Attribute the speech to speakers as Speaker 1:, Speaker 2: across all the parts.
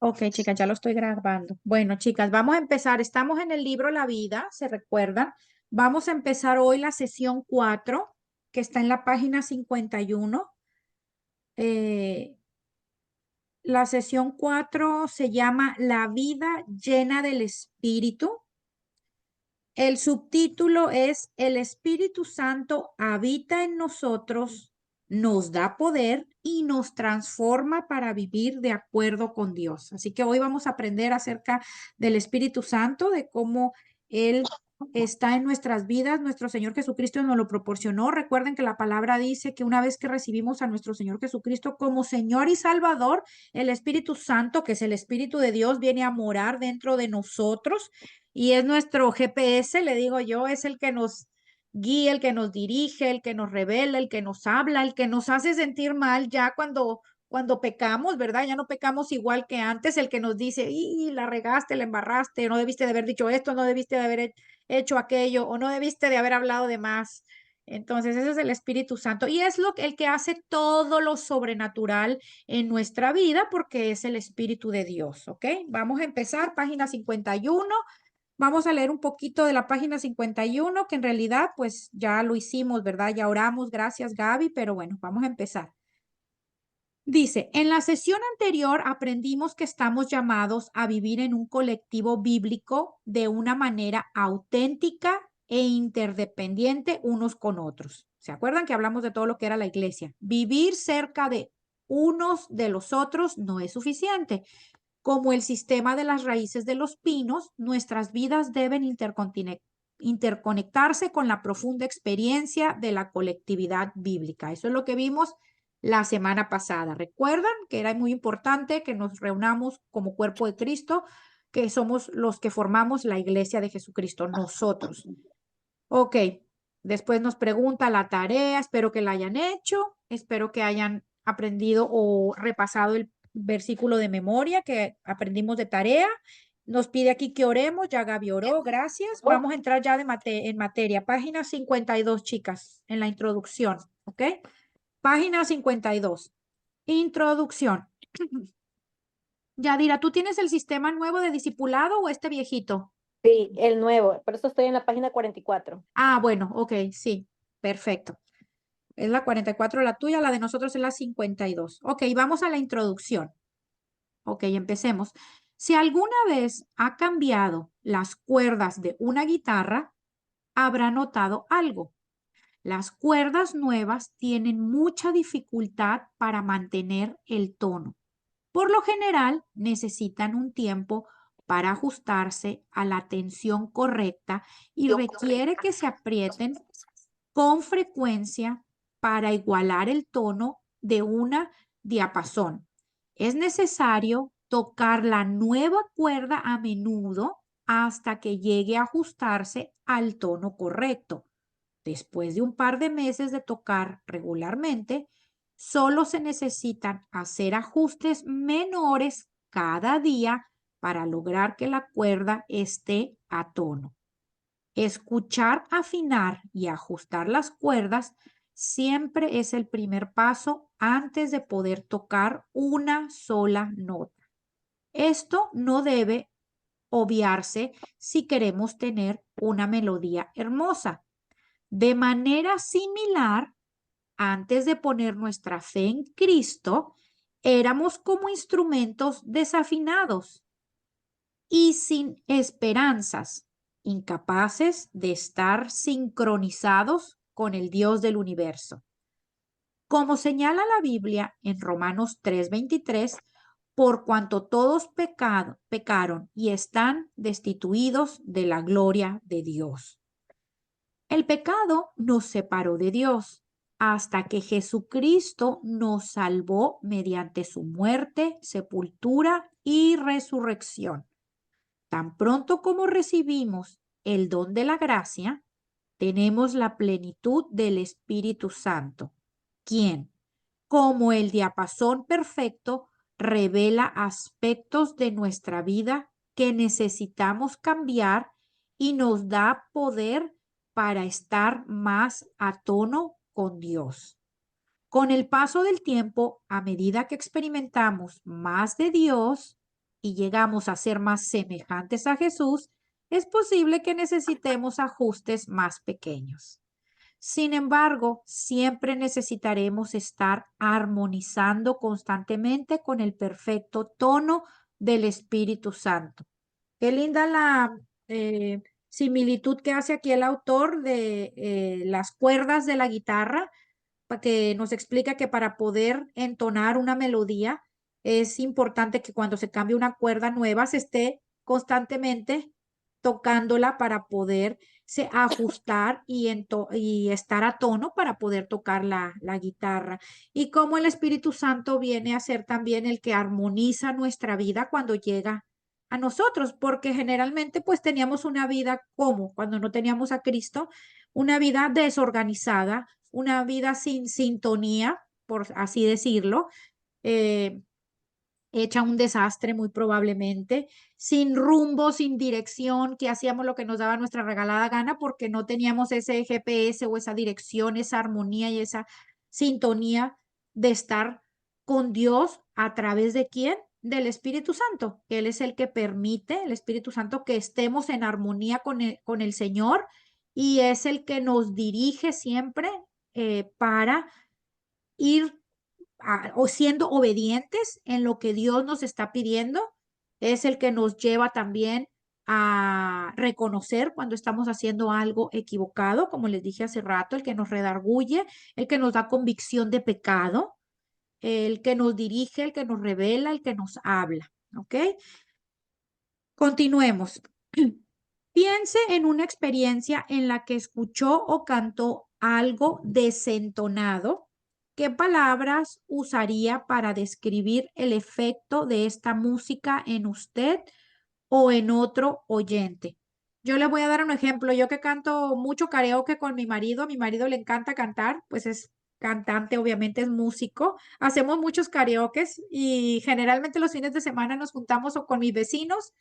Speaker 1: Ok, chicas, ya lo estoy grabando. Bueno, chicas, vamos a empezar. Estamos en el libro La Vida, ¿se recuerdan? Vamos a empezar hoy la sesión 4, que está en la página 51. Eh, la sesión 4 se llama La vida llena del Espíritu. El subtítulo es El Espíritu Santo habita en nosotros, nos da poder y nos transforma para vivir de acuerdo con Dios. Así que hoy vamos a aprender acerca del Espíritu Santo, de cómo Él está en nuestras vidas. Nuestro Señor Jesucristo nos lo proporcionó. Recuerden que la palabra dice que una vez que recibimos a nuestro Señor Jesucristo como Señor y Salvador, el Espíritu Santo, que es el Espíritu de Dios, viene a morar dentro de nosotros y es nuestro GPS, le digo yo, es el que nos guía, el que nos dirige, el que nos revela, el que nos habla, el que nos hace sentir mal ya cuando pecamos, ¿verdad? Ya no pecamos igual que antes, el que nos dice, y la regaste, la embarraste, no debiste de haber dicho esto, no debiste de haber hecho aquello, o no debiste de haber hablado de más. Entonces, ese es el Espíritu Santo y es el que hace todo lo sobrenatural en nuestra vida porque es el Espíritu de Dios, ¿ok? Vamos a empezar, página 51. Vamos a leer un poquito de la página 51, que en realidad pues ya lo hicimos, ¿verdad? Ya oramos, gracias Gaby, pero bueno, vamos a empezar. Dice, en la sesión anterior aprendimos que estamos llamados a vivir en un colectivo bíblico de una manera auténtica e interdependiente unos con otros. ¿Se acuerdan que hablamos de todo lo que era la iglesia? Vivir cerca de unos de los otros no es suficiente. Como el sistema de las raíces de los pinos, nuestras vidas deben interconectarse con la profunda experiencia de la colectividad bíblica. Eso es lo que vimos la semana pasada. ¿Recuerdan que era muy importante que nos reunamos como cuerpo de Cristo, que somos los que formamos la iglesia de Jesucristo, nosotros? Ok, después nos pregunta la tarea, espero que la hayan hecho, espero que hayan aprendido o repasado el versículo de memoria que aprendimos de tarea. Nos pide aquí que oremos, ya Gaby oró, gracias. Vamos a entrar ya en materia. Página 52, chicas, en la introducción, ¿ok? Página 52, introducción. Yadira, ¿tú tienes el sistema nuevo de discipulado o este viejito?
Speaker 2: Sí, el nuevo. Por eso estoy en la página 44.
Speaker 1: Ah, bueno, ok, sí, perfecto. Es la 44 la tuya, la de nosotros es la 52. Ok, vamos a la introducción. Ok, empecemos. Si alguna vez ha cambiado las cuerdas de una guitarra, habrá notado algo. Las cuerdas nuevas tienen mucha dificultad para mantener el tono. Por lo general, necesitan un tiempo para ajustarse a la tensión correcta y requiere que se aprieten con frecuencia para igualar el tono de una diapasón. Es necesario tocar la nueva cuerda a menudo hasta que llegue a ajustarse al tono correcto. Después de un par de meses de tocar regularmente, solo se necesitan hacer ajustes menores cada día para lograr que la cuerda esté a tono. Escuchar, afinar y ajustar las cuerdas siempre es el primer paso antes de poder tocar una sola nota. Esto no debe obviarse si queremos tener una melodía hermosa. De manera similar, antes de poner nuestra fe en Cristo, éramos como instrumentos desafinados y sin esperanzas, incapaces de estar sincronizados con el Dios del universo. Como señala la Biblia en Romanos 3:23, por cuanto todos pecaron y están destituidos de la gloria de Dios. El pecado nos separó de Dios hasta que Jesucristo nos salvó mediante su muerte, sepultura y resurrección. Tan pronto como recibimos el don de la gracia, tenemos la plenitud del Espíritu Santo, quien, como el diapasón perfecto, revela aspectos de nuestra vida que necesitamos cambiar y nos da poder para estar más a tono con Dios. Con el paso del tiempo, a medida que experimentamos más de Dios, y llegamos a ser más semejantes a Jesús, es posible que necesitemos ajustes más pequeños. Sin embargo, siempre necesitaremos estar armonizando constantemente con el perfecto tono del Espíritu Santo. Qué linda la similitud que hace aquí el autor de las cuerdas de la guitarra, que nos explica que para poder entonar una melodía es importante que cuando se cambie una cuerda nueva se esté constantemente tocándola para poder ajustar y estar a tono para poder tocar la guitarra. Y como el Espíritu Santo viene a ser también el que armoniza nuestra vida cuando llega a nosotros, porque generalmente pues teníamos una vida como cuando no teníamos a Cristo, una vida desorganizada, una vida sin sintonía, por así decirlo, eh, hecha un desastre muy probablemente, sin rumbo, sin dirección, que hacíamos lo que nos daba nuestra regalada gana porque no teníamos ese GPS o esa dirección, esa armonía y esa sintonía de estar con Dios a través de quién? Del Espíritu Santo, que Él es el que permite, el Espíritu Santo, que estemos en armonía con el Señor y es el que nos dirige siempre para ir o siendo obedientes en lo que Dios nos está pidiendo. Es el que nos lleva también a reconocer cuando estamos haciendo algo equivocado, como les dije hace rato, el que nos redarguye, el que nos da convicción de pecado, el que nos dirige, el que nos revela, el que nos habla. ¿Ok? Continuemos. Piense en una experiencia en la que escuchó o cantó algo desentonado. ¿Qué palabras usaría para describir el efecto de esta música en usted o en otro oyente? Yo le voy a dar un ejemplo. Yo que canto mucho karaoke con mi marido le encanta cantar, pues es cantante, obviamente es músico. Hacemos muchos karaokes y generalmente los fines de semana nos juntamos o con mis vecinos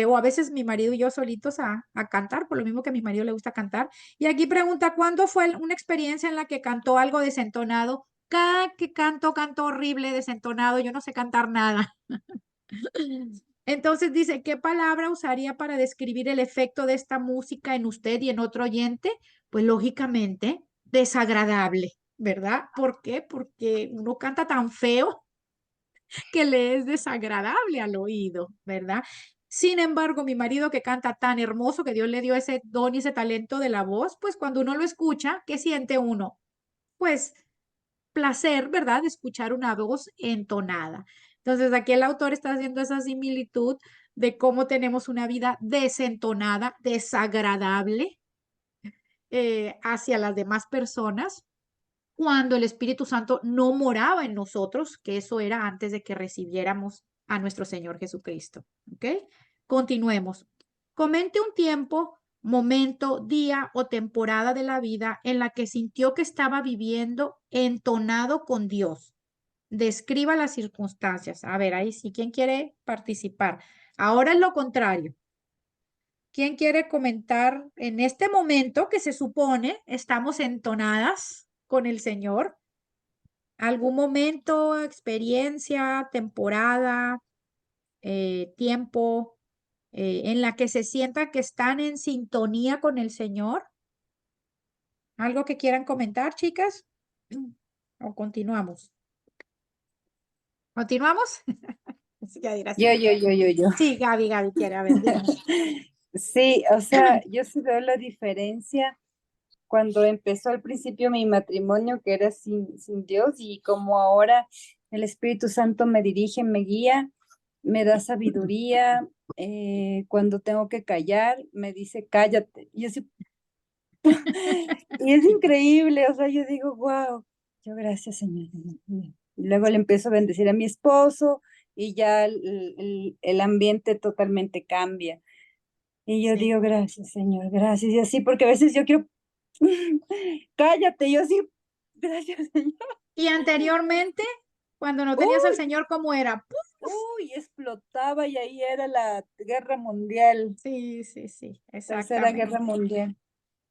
Speaker 1: o a veces mi marido y yo solitos a cantar, por lo mismo que a mi marido le gusta cantar. Y aquí pregunta, ¿cuándo fue una experiencia en la que cantó algo desentonado? Cada que canto horrible, desentonado, yo no sé cantar nada. Entonces dice, ¿qué palabra usaría para describir el efecto de esta música en usted y en otro oyente? Pues lógicamente, desagradable, ¿verdad? ¿Por qué? Porque uno canta tan feo que le es desagradable al oído, ¿verdad? Sin embargo, mi marido que canta tan hermoso, que Dios le dio ese don y ese talento de la voz, pues cuando uno lo escucha, ¿qué siente uno? Pues placer, ¿verdad? De escuchar una voz entonada. Entonces, aquí el autor está haciendo esa similitud de cómo tenemos una vida desentonada, desagradable hacia las demás personas cuando el Espíritu Santo no moraba en nosotros, que eso era antes de que recibiéramos a nuestro Señor Jesucristo. ¿Ok? Continuemos. Comente un tiempo, momento, día o temporada de la vida en la que sintió que estaba viviendo entonado con Dios. Describa las circunstancias. A ver, ahí sí, ¿quién quiere participar? Ahora es lo contrario. ¿Quién quiere comentar en este momento que se supone estamos entonadas con el Señor? ¿Algún momento, experiencia, temporada, tiempo en la que se sientan que están en sintonía con el Señor? ¿Algo que quieran comentar, chicas? ¿O continuamos? ¿Continuamos? Sí, Yadira,
Speaker 3: Yo,
Speaker 1: sí.
Speaker 3: yo, yo, yo, yo.
Speaker 1: Sí, Gaby quiere, a ver, dime.
Speaker 3: Sí, o sea, yo sí veo la diferencia cuando empezó al principio mi matrimonio, que era sin Dios, y como ahora el Espíritu Santo me dirige, me guía, me da sabiduría, cuando tengo que callar, me dice, cállate. Y yo sí, y es increíble, o sea, yo digo, wow, yo gracias, Señor. Y luego le empiezo a bendecir a mi esposo y ya el ambiente totalmente cambia. Y yo
Speaker 1: Sí.
Speaker 3: digo, gracias, Señor, gracias. Y así, porque a veces yo quiero, cállate, yo así, gracias, Señor.
Speaker 1: Y anteriormente, cuando no tenías al
Speaker 3: Uy,
Speaker 1: Señor, ¿cómo era?
Speaker 3: uy, explotaba y ahí era la guerra mundial,
Speaker 1: Sí, sí, sí,
Speaker 3: Tercera
Speaker 1: exactamente.
Speaker 3: Guerra Mundial.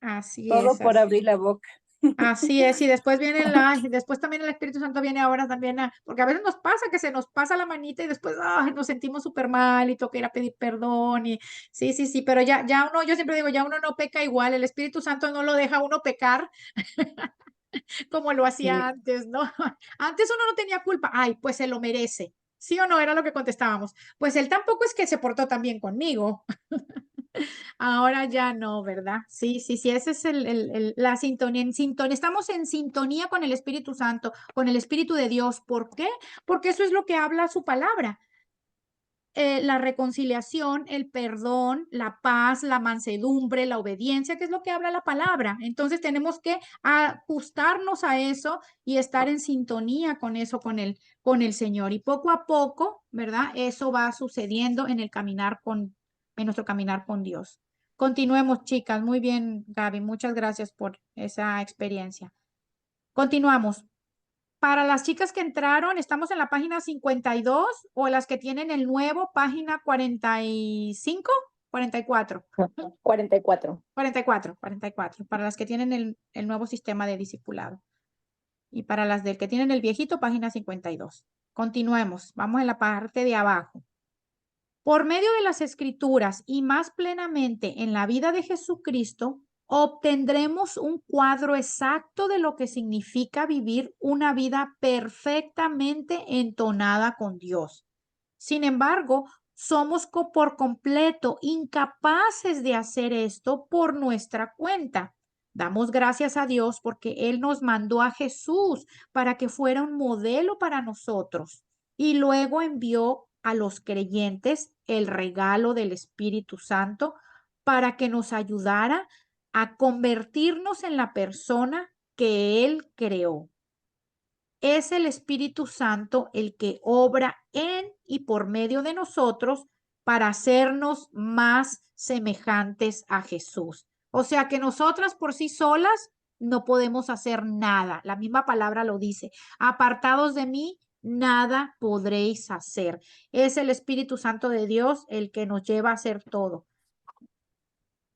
Speaker 1: Así
Speaker 3: Todo
Speaker 1: es,
Speaker 3: por
Speaker 1: así.
Speaker 3: abrir la boca.
Speaker 1: Así es, y después viene después también el Espíritu Santo viene ahora también porque a veces nos pasa que se nos pasa la manita y después nos sentimos súper mal y toca ir a pedir perdón y sí, sí, sí, pero ya uno, yo siempre digo, ya uno no peca igual, el Espíritu Santo no lo deja a uno pecar como lo hacía
Speaker 3: Sí.
Speaker 1: antes, ¿no? Antes uno no tenía culpa, ay, pues se lo merece, ¿sí o no? Era lo que contestábamos. Pues él tampoco es que se portó tan bien conmigo. Ahora ya no, ¿verdad? Sí, sí, sí, esa es la sintonía, estamos en sintonía con el Espíritu Santo, con el Espíritu de Dios. ¿Por qué? Porque eso es lo que habla su palabra. La reconciliación, el perdón, la paz, la mansedumbre, la obediencia, que es lo que habla la palabra. Entonces tenemos que ajustarnos a eso y estar en sintonía con eso, con el Señor. Y poco a poco, ¿verdad? Eso va sucediendo en nuestro caminar con Dios. Continuemos, chicas. Muy bien, Gaby. Muchas gracias por esa experiencia. Continuamos. Para las chicas que entraron, estamos en la página 52 o las que tienen el nuevo, página 45, 44,
Speaker 2: 44.
Speaker 1: 44, 44, para las que tienen el nuevo sistema de discipulado. Y para las del que tienen el viejito, página 52. Continuemos, vamos en la parte de abajo. Por medio de las escrituras y más plenamente en la vida de Jesucristo, obtendremos un cuadro exacto de lo que significa vivir una vida perfectamente entonada con Dios. Sin embargo, somos por completo incapaces de hacer esto por nuestra cuenta. Damos gracias a Dios porque Él nos mandó a Jesús para que fuera un modelo para nosotros y luego envió a los creyentes el regalo del Espíritu Santo para que nos ayudara a convertirnos en la persona que Él creó. Es el Espíritu Santo el que obra en y por medio de nosotros para hacernos más semejantes a Jesús. O sea que nosotras por sí solas no podemos hacer nada. La misma palabra lo dice. Apartados de mí, nada podréis hacer. Es el Espíritu Santo de Dios el que nos lleva a hacer todo,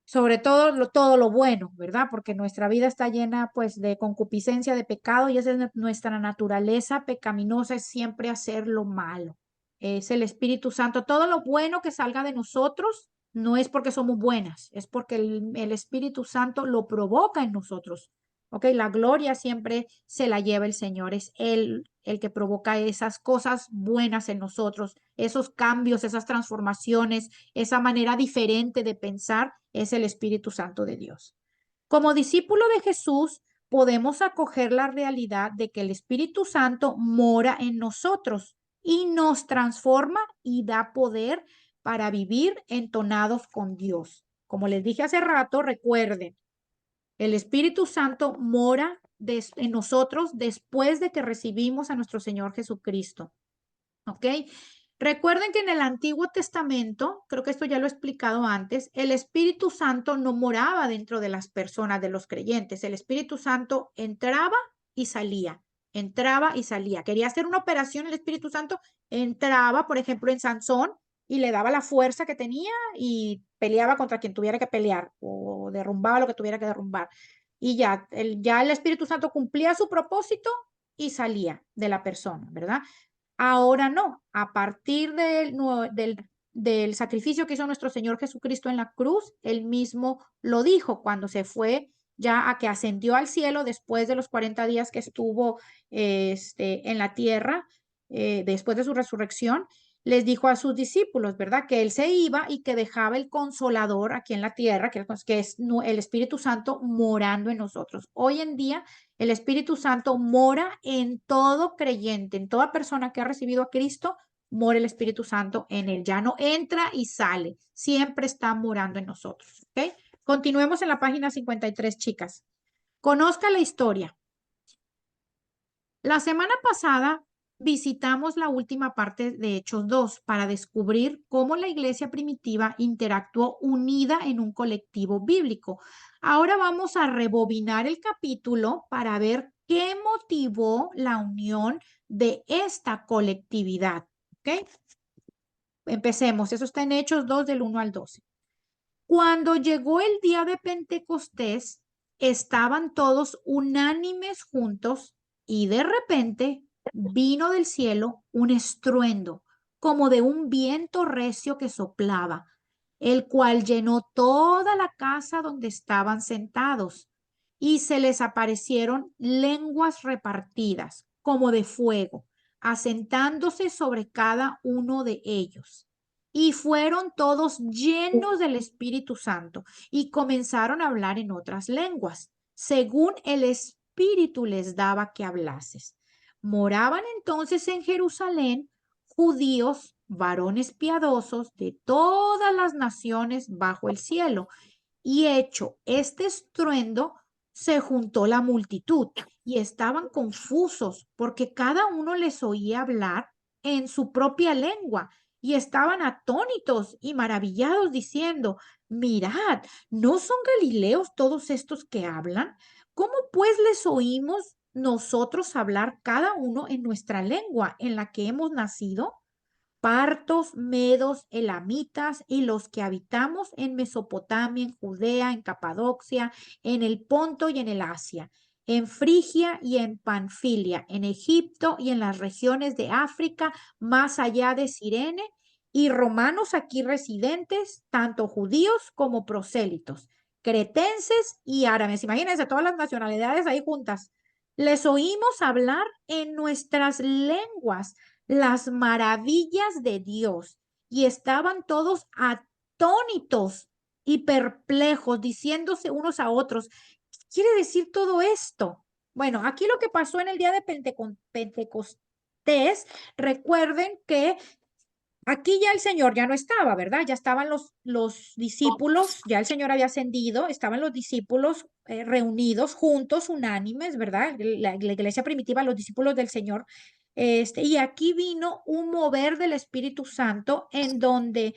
Speaker 1: sobre todo lo bueno, ¿verdad? Porque nuestra vida está llena pues de concupiscencia, de pecado y esa es nuestra naturaleza pecaminosa, es siempre hacer lo malo. Es el Espíritu Santo. Todo lo bueno que salga de nosotros no es porque somos buenas, es porque el Espíritu Santo lo provoca en nosotros. ¿Ok? La gloria siempre se la lleva el Señor, es Él el que provoca esas cosas buenas en nosotros, esos cambios, esas transformaciones, esa manera diferente de pensar es el Espíritu Santo de Dios. Como discípulo de Jesús, podemos acoger la realidad de que el Espíritu Santo mora en nosotros y nos transforma y da poder para vivir entonados con Dios. Como les dije hace rato, recuerden, el Espíritu Santo mora en nosotros después de que recibimos a nuestro Señor Jesucristo. ¿Ok? Recuerden que en el Antiguo Testamento, creo que esto ya lo he explicado antes, el Espíritu Santo no moraba dentro de las personas, de los creyentes. El Espíritu Santo entraba y salía, entraba y salía. Quería hacer una operación, el Espíritu Santo entraba, por ejemplo, en Sansón y le daba la fuerza que tenía y peleaba contra quien tuviera que pelear o derrumbaba lo que tuviera que derrumbar. Y ya el Espíritu Santo cumplía su propósito y salía de la persona, ¿verdad? Ahora no, a partir del sacrificio que hizo nuestro Señor Jesucristo en la cruz, él mismo lo dijo cuando se fue ya a que ascendió al cielo después de los 40 días que estuvo en la tierra, después de su resurrección, les dijo a sus discípulos, ¿verdad? Que él se iba y que dejaba el consolador aquí en la tierra, que es el Espíritu Santo morando en nosotros. Hoy en día el Espíritu Santo mora en todo creyente, en toda persona que ha recibido a Cristo, mora el Espíritu Santo en él. Ya no entra y sale, siempre está morando en nosotros. ¿Ok? Continuemos en la página 53, chicas. Conozca la historia. La semana pasada visitamos la última parte de Hechos 2 para descubrir cómo la iglesia primitiva interactuó unida en un colectivo bíblico. Ahora vamos a rebobinar el capítulo para ver qué motivó la unión de esta colectividad. ¿Ok? Empecemos. Eso está en Hechos 2 del 1 al 12. Cuando llegó el día de Pentecostés, estaban todos unánimes juntos y de repente vino del cielo un estruendo, como de un viento recio que soplaba, el cual llenó toda la casa donde estaban sentados, y se les aparecieron lenguas repartidas, como de fuego, asentándose sobre cada uno de ellos. Y fueron todos llenos del Espíritu Santo y comenzaron a hablar en otras lenguas, según el Espíritu les daba que hablases. Moraban entonces en Jerusalén judíos, varones piadosos de todas las naciones bajo el cielo. Y hecho este estruendo, se juntó la multitud y estaban confusos porque cada uno les oía hablar en su propia lengua y estaban atónitos y maravillados diciendo, mirad, ¿no son galileos todos estos que hablan? ¿Cómo pues les oímos nosotros hablar cada uno en nuestra lengua en la que hemos nacido? Partos, medos, elamitas y los que habitamos en Mesopotamia, en Judea, en Capadocia, en el Ponto y en el Asia, en Frigia y en Panfilia, en Egipto y en las regiones de África, más allá de Cirene, y romanos aquí residentes, tanto judíos como prosélitos, cretenses y árabes. Imagínense todas las nacionalidades ahí juntas. Les oímos hablar en nuestras lenguas las maravillas de Dios y estaban todos atónitos y perplejos, diciéndose unos a otros, ¿qué quiere decir todo esto? Bueno, aquí lo que pasó en el día de Pentecostés, recuerden que aquí ya el Señor ya no estaba, ¿verdad? Ya estaban los discípulos, ya el Señor había ascendido, estaban los discípulos reunidos, juntos, unánimes, ¿verdad? La iglesia primitiva, los discípulos del Señor. Y aquí vino un mover del Espíritu Santo en donde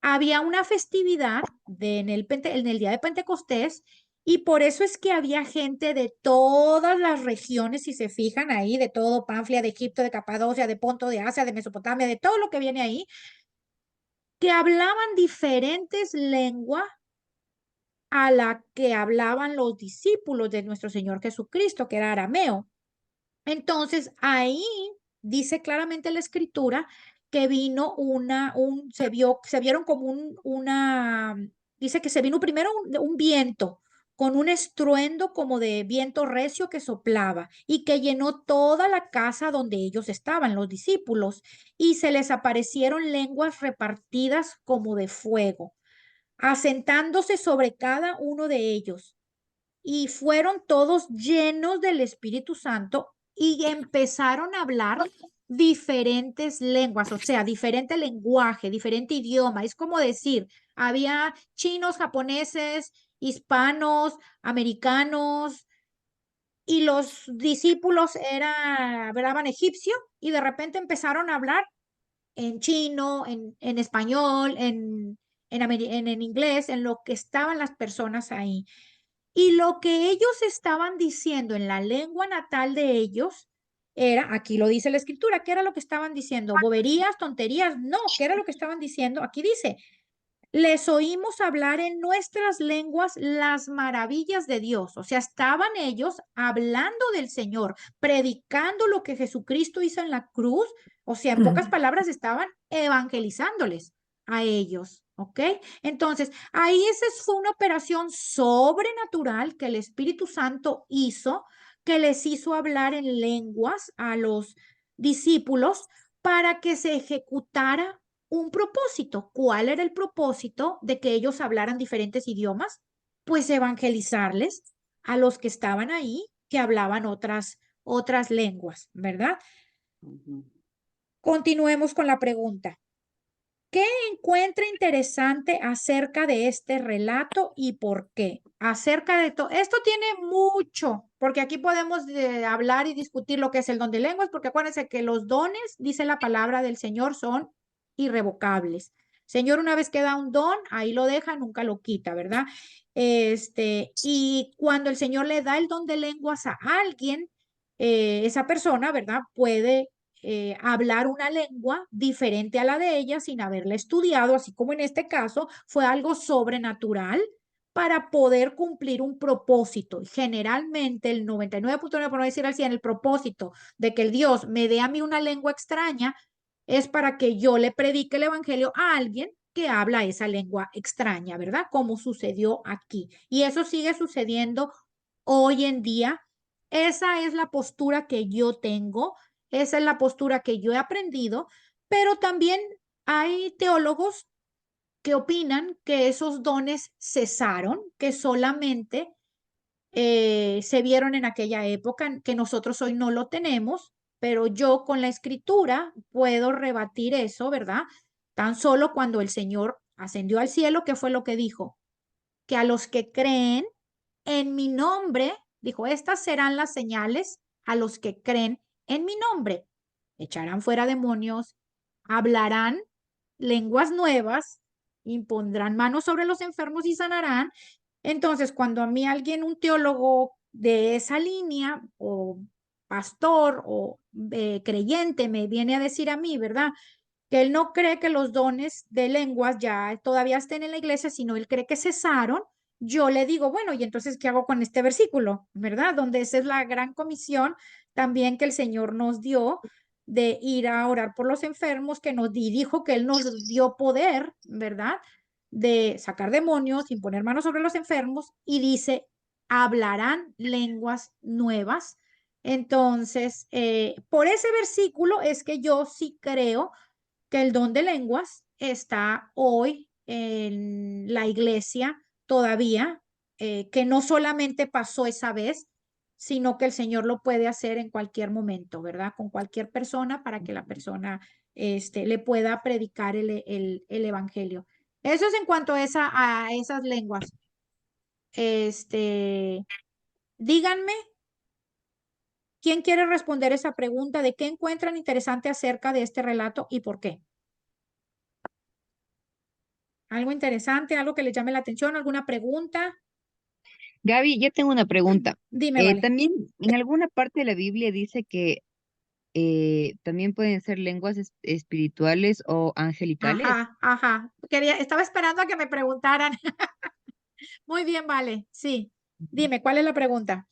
Speaker 1: había una festividad en el día de Pentecostés y por eso es que había gente de todas las regiones, si se fijan ahí, de todo Panfilia, de Egipto, de Capadocia, de Ponto, de Asia, de Mesopotamia, de todo lo que viene ahí, que hablaban diferentes lenguas a la que hablaban los discípulos de nuestro Señor Jesucristo, que era arameo. Entonces, ahí dice claramente la escritura que vino se vieron como dice que se vino primero un viento con un estruendo como de viento recio que soplaba y que llenó toda la casa donde ellos estaban, los discípulos, y se les aparecieron lenguas repartidas como de fuego, asentándose sobre cada uno de ellos y fueron todos llenos del Espíritu Santo y empezaron a hablar diferentes lenguas, o sea, diferente lenguaje, diferente idioma. Es como decir, había chinos, japoneses, hispanos, americanos, y los discípulos hablaban egipcio y de repente empezaron a hablar en chino, en español, en inglés, en lo que estaban las personas ahí. Y lo que ellos estaban diciendo en la lengua natal de ellos era, aquí lo dice la escritura, ¿qué era lo que estaban diciendo? ¿Boberías, tonterías? No, ¿qué era lo que estaban diciendo? Aquí dice, les oímos hablar en nuestras lenguas las maravillas de Dios. O sea, estaban ellos hablando del Señor, predicando lo que Jesucristo hizo en la cruz. O sea, en pocas palabras, estaban evangelizándoles a ellos. ¿Ok? Entonces, ahí esa fue una operación sobrenatural que el Espíritu Santo hizo, que les hizo hablar en lenguas a los discípulos para que se ejecutara un propósito. ¿Cuál era el propósito de que ellos hablaran diferentes idiomas? Pues evangelizarles a los que estaban ahí, que hablaban otras lenguas, ¿verdad? Continuemos con la pregunta. ¿Qué encuentra interesante acerca de este relato y por qué? Acerca de todo, esto tiene mucho, porque aquí podemos hablar y discutir lo que es el don de lenguas, porque acuérdense que los dones, dice la palabra del Señor, son irrevocables. Señor, una vez que da un don, ahí lo deja, nunca lo quita, ¿verdad? Y cuando el Señor le da el don de lenguas a alguien, esa persona, ¿verdad? Puede hablar una lengua diferente a la de ella sin haberla estudiado, así como en este caso fue algo sobrenatural, para poder cumplir un propósito. Y generalmente el 99.9, por no decir al 100, el propósito de que el Dios me dé a mí una lengua extraña es para que yo le predique el evangelio a alguien que habla esa lengua extraña, ¿verdad? Como sucedió aquí. Y eso sigue sucediendo hoy en día. Esa es la postura que yo tengo, esa es la postura que yo he aprendido, pero también hay teólogos que opinan que esos dones cesaron, que solamente se vieron en aquella época, que nosotros hoy no lo tenemos, pero yo con la escritura puedo rebatir eso, ¿verdad? Tan solo cuando el Señor ascendió al cielo, ¿qué fue lo que dijo? Que a los que creen en mi nombre, dijo, estas serán las señales a los que creen en mi nombre. Echarán fuera demonios, hablarán lenguas nuevas, impondrán manos sobre los enfermos y sanarán. Entonces, cuando a mí alguien, un teólogo de esa línea o pastor o creyente me viene a decir a mí, ¿verdad? Que él no cree que los dones de lenguas ya todavía estén en la iglesia, sino él cree que cesaron. Yo le digo, bueno, ¿y entonces qué hago con este versículo? ¿Verdad? Donde esa es la gran comisión también que el Señor nos dio de ir a orar por los enfermos, que nos dijo que Él nos dio poder, ¿verdad? De sacar demonios, imponer manos sobre los enfermos, y dice, hablarán lenguas nuevas. Entonces, por ese versículo es que yo sí creo que el don de lenguas está hoy en la iglesia todavía, que no solamente pasó esa vez, sino que el Señor lo puede hacer en cualquier momento, ¿verdad? Con cualquier persona para que la persona le pueda predicar el evangelio. Eso es en cuanto a esas lenguas. Este, díganme, ¿quién quiere responder esa pregunta de qué encuentran interesante acerca de este relato y por qué? Algo interesante, algo que les llame la atención, alguna pregunta.
Speaker 4: Gaby, yo tengo una pregunta.
Speaker 1: Dime, vale.
Speaker 4: También en alguna parte de la Biblia dice que también pueden ser lenguas espirituales o angelicales,
Speaker 1: Ajá, ajá. Estaba esperando a que me preguntaran. Muy bien, vale. Sí. Dime, ¿cuál es la pregunta?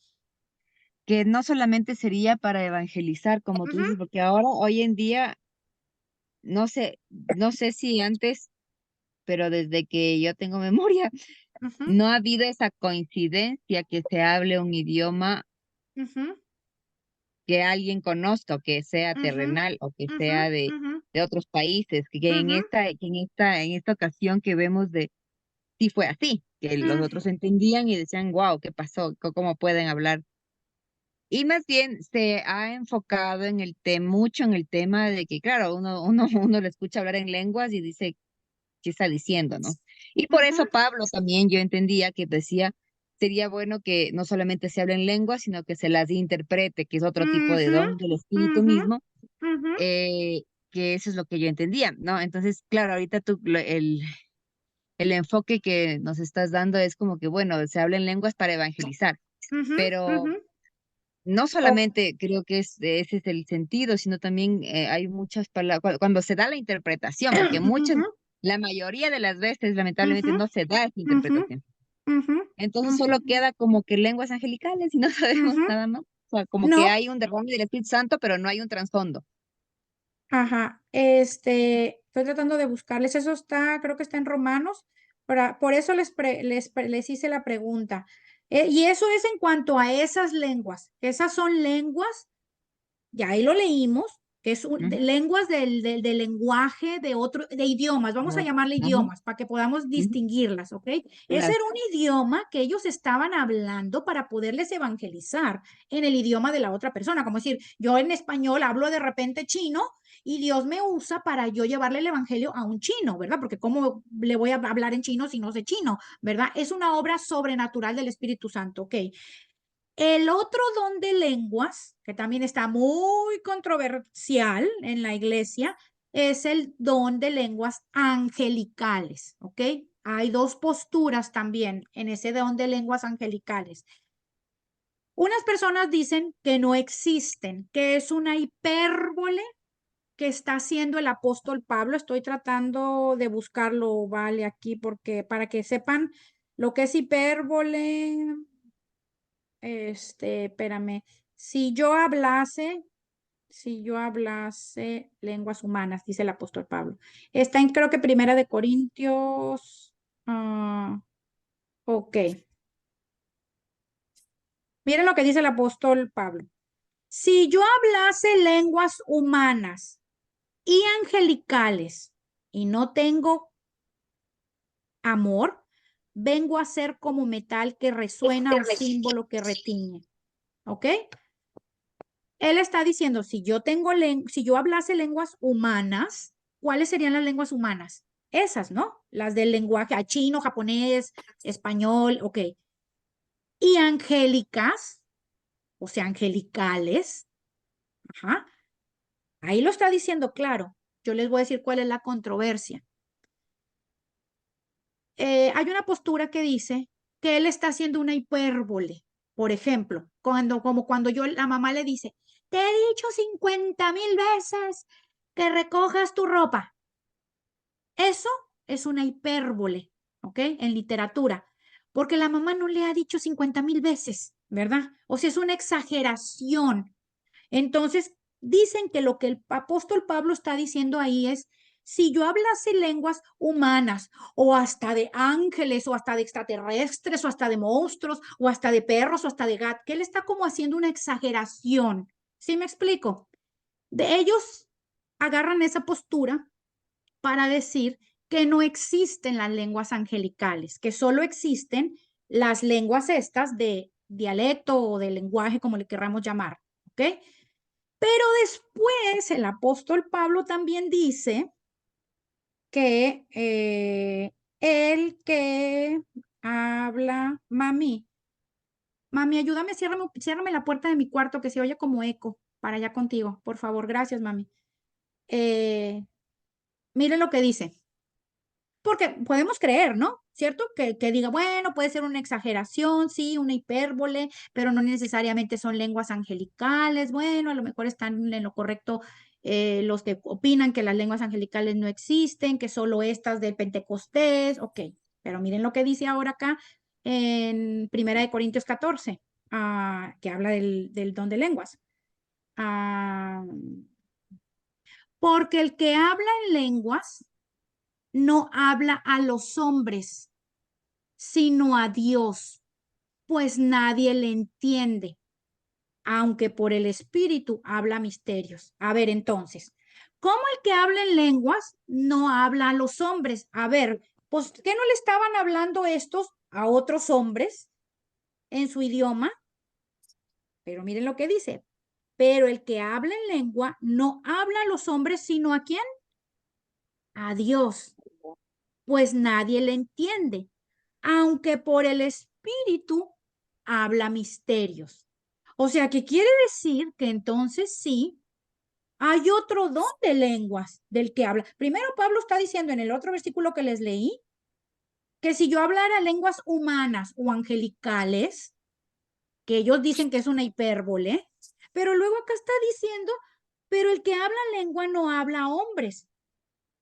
Speaker 4: que no solamente sería para evangelizar, como tú
Speaker 1: Ujú,
Speaker 4: dices, porque ahora, hoy en día, no sé si antes, pero desde que yo tengo memoria,
Speaker 1: ujú,
Speaker 4: no ha habido esa coincidencia que se hable un idioma
Speaker 1: ujú,
Speaker 4: que alguien conozca, o que sea
Speaker 1: ujú,
Speaker 4: terrenal, o que
Speaker 1: ujú,
Speaker 4: sea de otros países, que en
Speaker 1: ujú,
Speaker 4: esta ocasión que vemos sí fue así, que los
Speaker 1: ujú,
Speaker 4: otros entendían y decían, wow, ¿qué pasó? ¿Cómo pueden hablar? Y más bien se ha enfocado en mucho en el tema de que, claro, uno le escucha hablar en lenguas y dice, ¿qué está diciendo, no? Y por
Speaker 1: ujú,
Speaker 4: eso Pablo también yo entendía que decía, sería bueno que no solamente se hable en lenguas, sino que se las interprete, que es otro tipo de
Speaker 1: ujú,
Speaker 4: don del Espíritu
Speaker 1: ujú,
Speaker 4: mismo,
Speaker 1: ujú,
Speaker 4: eh, que eso es lo que yo entendía, ¿no? Entonces, claro, ahorita el enfoque que nos estás dando es como que, bueno, se habla en lenguas para evangelizar,
Speaker 1: ujú,
Speaker 4: pero
Speaker 1: ujú.
Speaker 4: no
Speaker 1: O-
Speaker 4: solamente creo que ese es el sentido, sino también hay muchas palabras, cuando se da la interpretación, porque
Speaker 1: ujú,
Speaker 4: la mayoría de las veces, lamentablemente,
Speaker 1: ujú,
Speaker 4: no se da esa
Speaker 1: ujú,
Speaker 4: interpretación.
Speaker 1: ujú,
Speaker 4: Entonces
Speaker 1: ujú,
Speaker 4: solo queda como que lenguas angelicales y no sabemos
Speaker 1: ujú.
Speaker 4: nada más. O sea, como que
Speaker 1: No,
Speaker 4: hay un derrame del Espíritu Santo, pero no hay un trasfondo.
Speaker 1: ajá, estoy tratando de buscarles, eso está, creo que está en Romanos, por eso les hice la pregunta. Y eso es en cuanto a esas lenguas, esas son lenguas, ya ahí lo leímos, que es
Speaker 4: Ujú.
Speaker 1: lenguas del lenguaje de otro, de idiomas, vamos a
Speaker 4: Ajá,
Speaker 1: llamarle
Speaker 4: ajá,
Speaker 1: idiomas para que podamos
Speaker 4: ujú,
Speaker 1: distinguirlas, ¿ok? Ese
Speaker 4: claro,
Speaker 1: era un idioma que ellos estaban hablando para poderles evangelizar en el idioma de la otra persona, como decir, yo en español hablo de repente chino y Dios me usa para yo llevarle el evangelio a un chino, ¿verdad? Porque ¿cómo le voy a hablar en chino si no sé chino, ¿verdad? Es una obra sobrenatural del Espíritu Santo, ¿ok? El otro don de lenguas, que también está muy controversial en la iglesia, es el don de lenguas angelicales, ¿ok? Hay dos posturas también en ese don de lenguas angelicales. Unas personas dicen que no existen, que es una hipérbole que está haciendo el apóstol Pablo. Estoy tratando de buscarlo, vale, aquí, porque para que sepan Lo que es hipérbole, espérame, si yo hablase lenguas humanas, dice el apóstol Pablo. Está en, creo que Primera de Corintios. Ok. Miren lo que dice el apóstol Pablo. Si yo hablase lenguas humanas y angelicales y no tengo amor, vengo a ser como metal que resuena o símbolo que retiñe. ¿Ok? Él está diciendo, si yo hablase lenguas humanas, ¿cuáles serían las lenguas humanas? Esas, ¿no? Las del lenguaje chino, japonés, español, ok. Y angélicas, o sea, angelicales, ajá. Ahí lo está diciendo claro. Yo les voy a decir cuál es la controversia. Hay una postura que dice que él está haciendo una hipérbole. Por ejemplo, como cuando la mamá le dice, te he dicho 50,000 veces que recojas tu ropa. Eso es una hipérbole, ¿ok? En literatura, porque la mamá no le ha dicho 50,000 veces, ¿verdad? O sea, es una exageración. Entonces, dicen que lo que el apóstol Pablo está diciendo ahí es, si yo hablase lenguas humanas o hasta de ángeles o hasta de extraterrestres o hasta de monstruos o hasta de perros o hasta de gatos, que él está como haciendo una exageración. ¿Sí me explico? De ellos agarran esa postura para decir que no existen las lenguas angelicales, que solo existen las lenguas estas de dialecto o de lenguaje, como le querramos llamar, ¿ok? Pero después el apóstol Pablo también dice que el que habla, mami, ayúdame, ciérrame la puerta de mi cuarto que se oye como eco para allá contigo, por favor, gracias, mami. Mire lo que dice. Porque podemos creer, ¿no? ¿Cierto? Que diga, bueno, puede ser una exageración, sí, una hipérbole, pero no necesariamente son lenguas angelicales. Bueno, a lo mejor están en lo correcto los que opinan que las lenguas angelicales no existen, que solo estas del Pentecostés, ok. Pero miren lo que dice ahora acá en Primera de Corintios 14, que habla del don de lenguas. Ah, porque el que habla en lenguas no habla a los hombres, sino a Dios, pues nadie le entiende, aunque por el Espíritu habla misterios. A ver, entonces, ¿cómo el que habla en lenguas no habla a los hombres? A ver, pues, ¿qué no le estaban hablando estos a otros hombres en su idioma? Pero miren lo que dice. Pero el que habla en lengua no habla a los hombres, sino ¿a quién? A Dios, pues nadie le entiende, aunque por el Espíritu habla misterios. O sea, que quiere decir que entonces sí, hay otro don de lenguas del que habla. Primero Pablo está diciendo en el otro versículo que les leí, que si yo hablara lenguas humanas o angelicales, que ellos dicen que es una hipérbole, pero luego acá está diciendo, pero el que habla lengua no habla a hombres,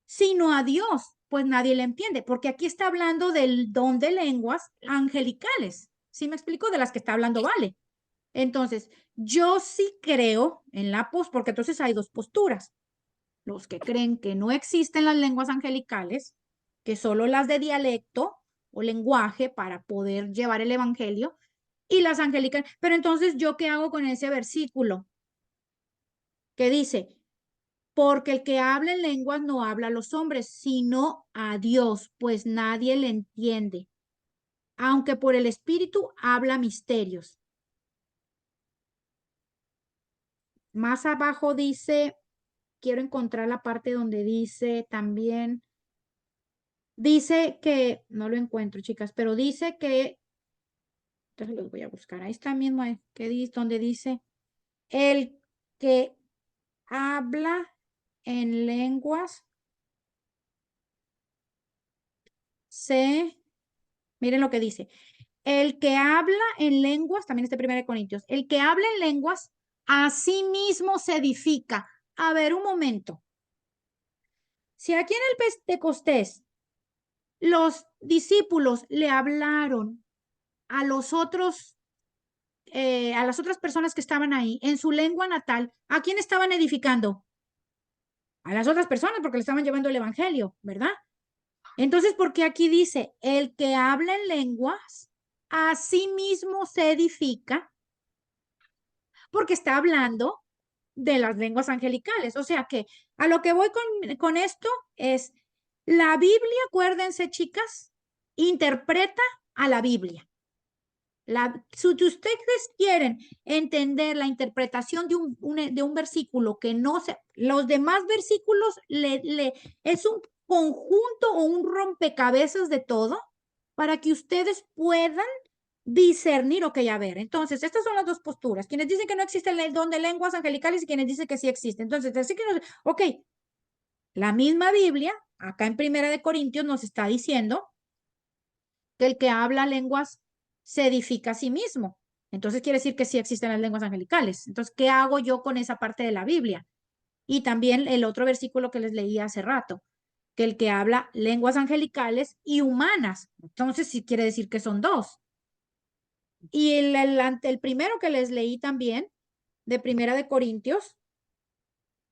Speaker 1: sino a Dios, pues nadie le entiende, porque aquí está hablando del don de lenguas angelicales. ¿Sí me explico? De las que está hablando, vale. Entonces, yo sí creo en la porque entonces hay dos posturas. Los que creen que no existen las lenguas angelicales, que solo las de dialecto o lenguaje para poder llevar el evangelio, y las angelicales. Pero entonces, ¿yo qué hago con ese versículo que dice, porque el que habla en lenguas no habla a los hombres, sino a Dios, pues nadie le entiende, aunque por el Espíritu habla misterios? Más abajo dice, quiero encontrar la parte donde dice también, dice que, no lo encuentro, chicas, pero dice que, entonces los voy a buscar, ahí está mismo, que dice, donde dice, el que habla en lenguas miren lo que dice, el que habla en lenguas, también este 1 Corintios, el que habla en lenguas, a sí mismo se edifica. A ver, un momento. Si aquí en el Pentecostés los discípulos le hablaron a los otros, a las otras personas que estaban ahí en su lengua natal, ¿a quién estaban edificando? A las otras personas, porque le estaban llevando el evangelio, ¿verdad? Entonces, ¿por qué aquí dice, el que habla en lenguas, a sí mismo se edifica? Porque está hablando de las lenguas angelicales. O sea que a lo que voy con esto es, la Biblia, acuérdense, chicas, interpreta a la Biblia. Si ustedes quieren entender la interpretación de un versículo que no se, los demás versículos es un conjunto o un rompecabezas de todo para que ustedes puedan discernir, ok, a ver, entonces, estas son las dos posturas, quienes dicen que no existe el don de lenguas angelicales y quienes dicen que sí existe. Entonces, así que, ok, la misma Biblia, acá en Primera de Corintios nos está diciendo que el que habla lenguas se edifica a sí mismo. Entonces quiere decir que sí existen las lenguas angelicales. Entonces, ¿qué hago yo con esa parte de la Biblia? Y también el otro versículo que les leí hace rato, que el que habla lenguas angelicales y humanas. Entonces, sí quiere decir que son dos. Y el primero que les leí también, de Primera de Corintios.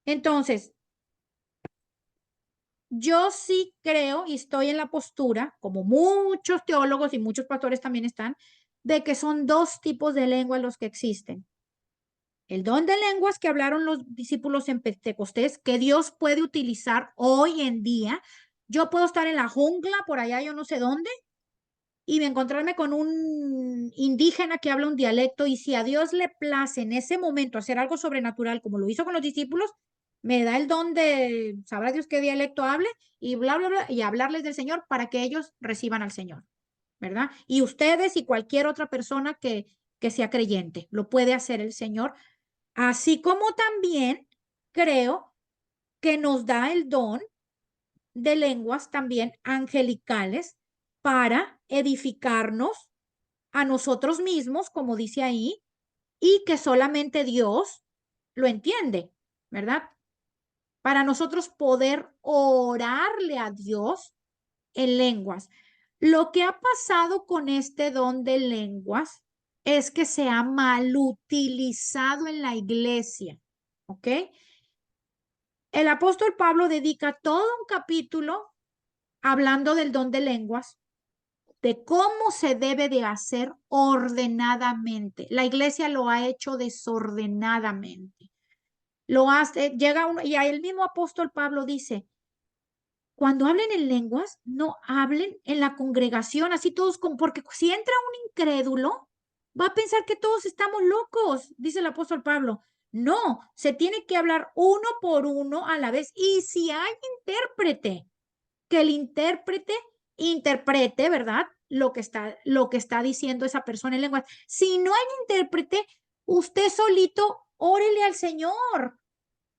Speaker 1: Entonces, yo sí creo y estoy en la postura, como muchos teólogos y muchos pastores también están, de que son dos tipos de lenguas los que existen. El don de lenguas que hablaron los discípulos en Pentecostés, que Dios puede utilizar hoy en día. Yo puedo estar en la jungla, por allá yo no sé dónde, y encontrarme con un indígena que habla un dialecto, y si a Dios le place en ese momento hacer algo sobrenatural, como lo hizo con los discípulos, me da el don de, sabrá Dios qué dialecto hable, y bla, bla, bla, y hablarles del Señor para que ellos reciban al Señor, ¿verdad? Y ustedes y cualquier otra persona que sea creyente, lo puede hacer el Señor, así como también creo que nos da el don de lenguas también angelicales para edificarnos a nosotros mismos, como dice ahí, y que solamente Dios lo entiende, ¿verdad? Para nosotros poder orarle a Dios en lenguas. Lo que ha pasado con este don de lenguas es que se ha mal utilizado en la iglesia, ¿ok? El apóstol Pablo dedica todo un capítulo hablando del don de lenguas, de cómo se debe de hacer ordenadamente. La iglesia lo ha hecho desordenadamente. Lo hace, llega uno, y ahí el mismo apóstol Pablo dice, cuando hablen en lenguas, no hablen en la congregación, así todos, porque si entra un incrédulo, va a pensar que todos estamos locos, dice el apóstol Pablo. No, se tiene que hablar uno por uno a la vez. Y si hay intérprete, que el intérprete interprete, ¿verdad? Lo que está diciendo esa persona en lenguas. Si no hay intérprete, usted solito órele al Señor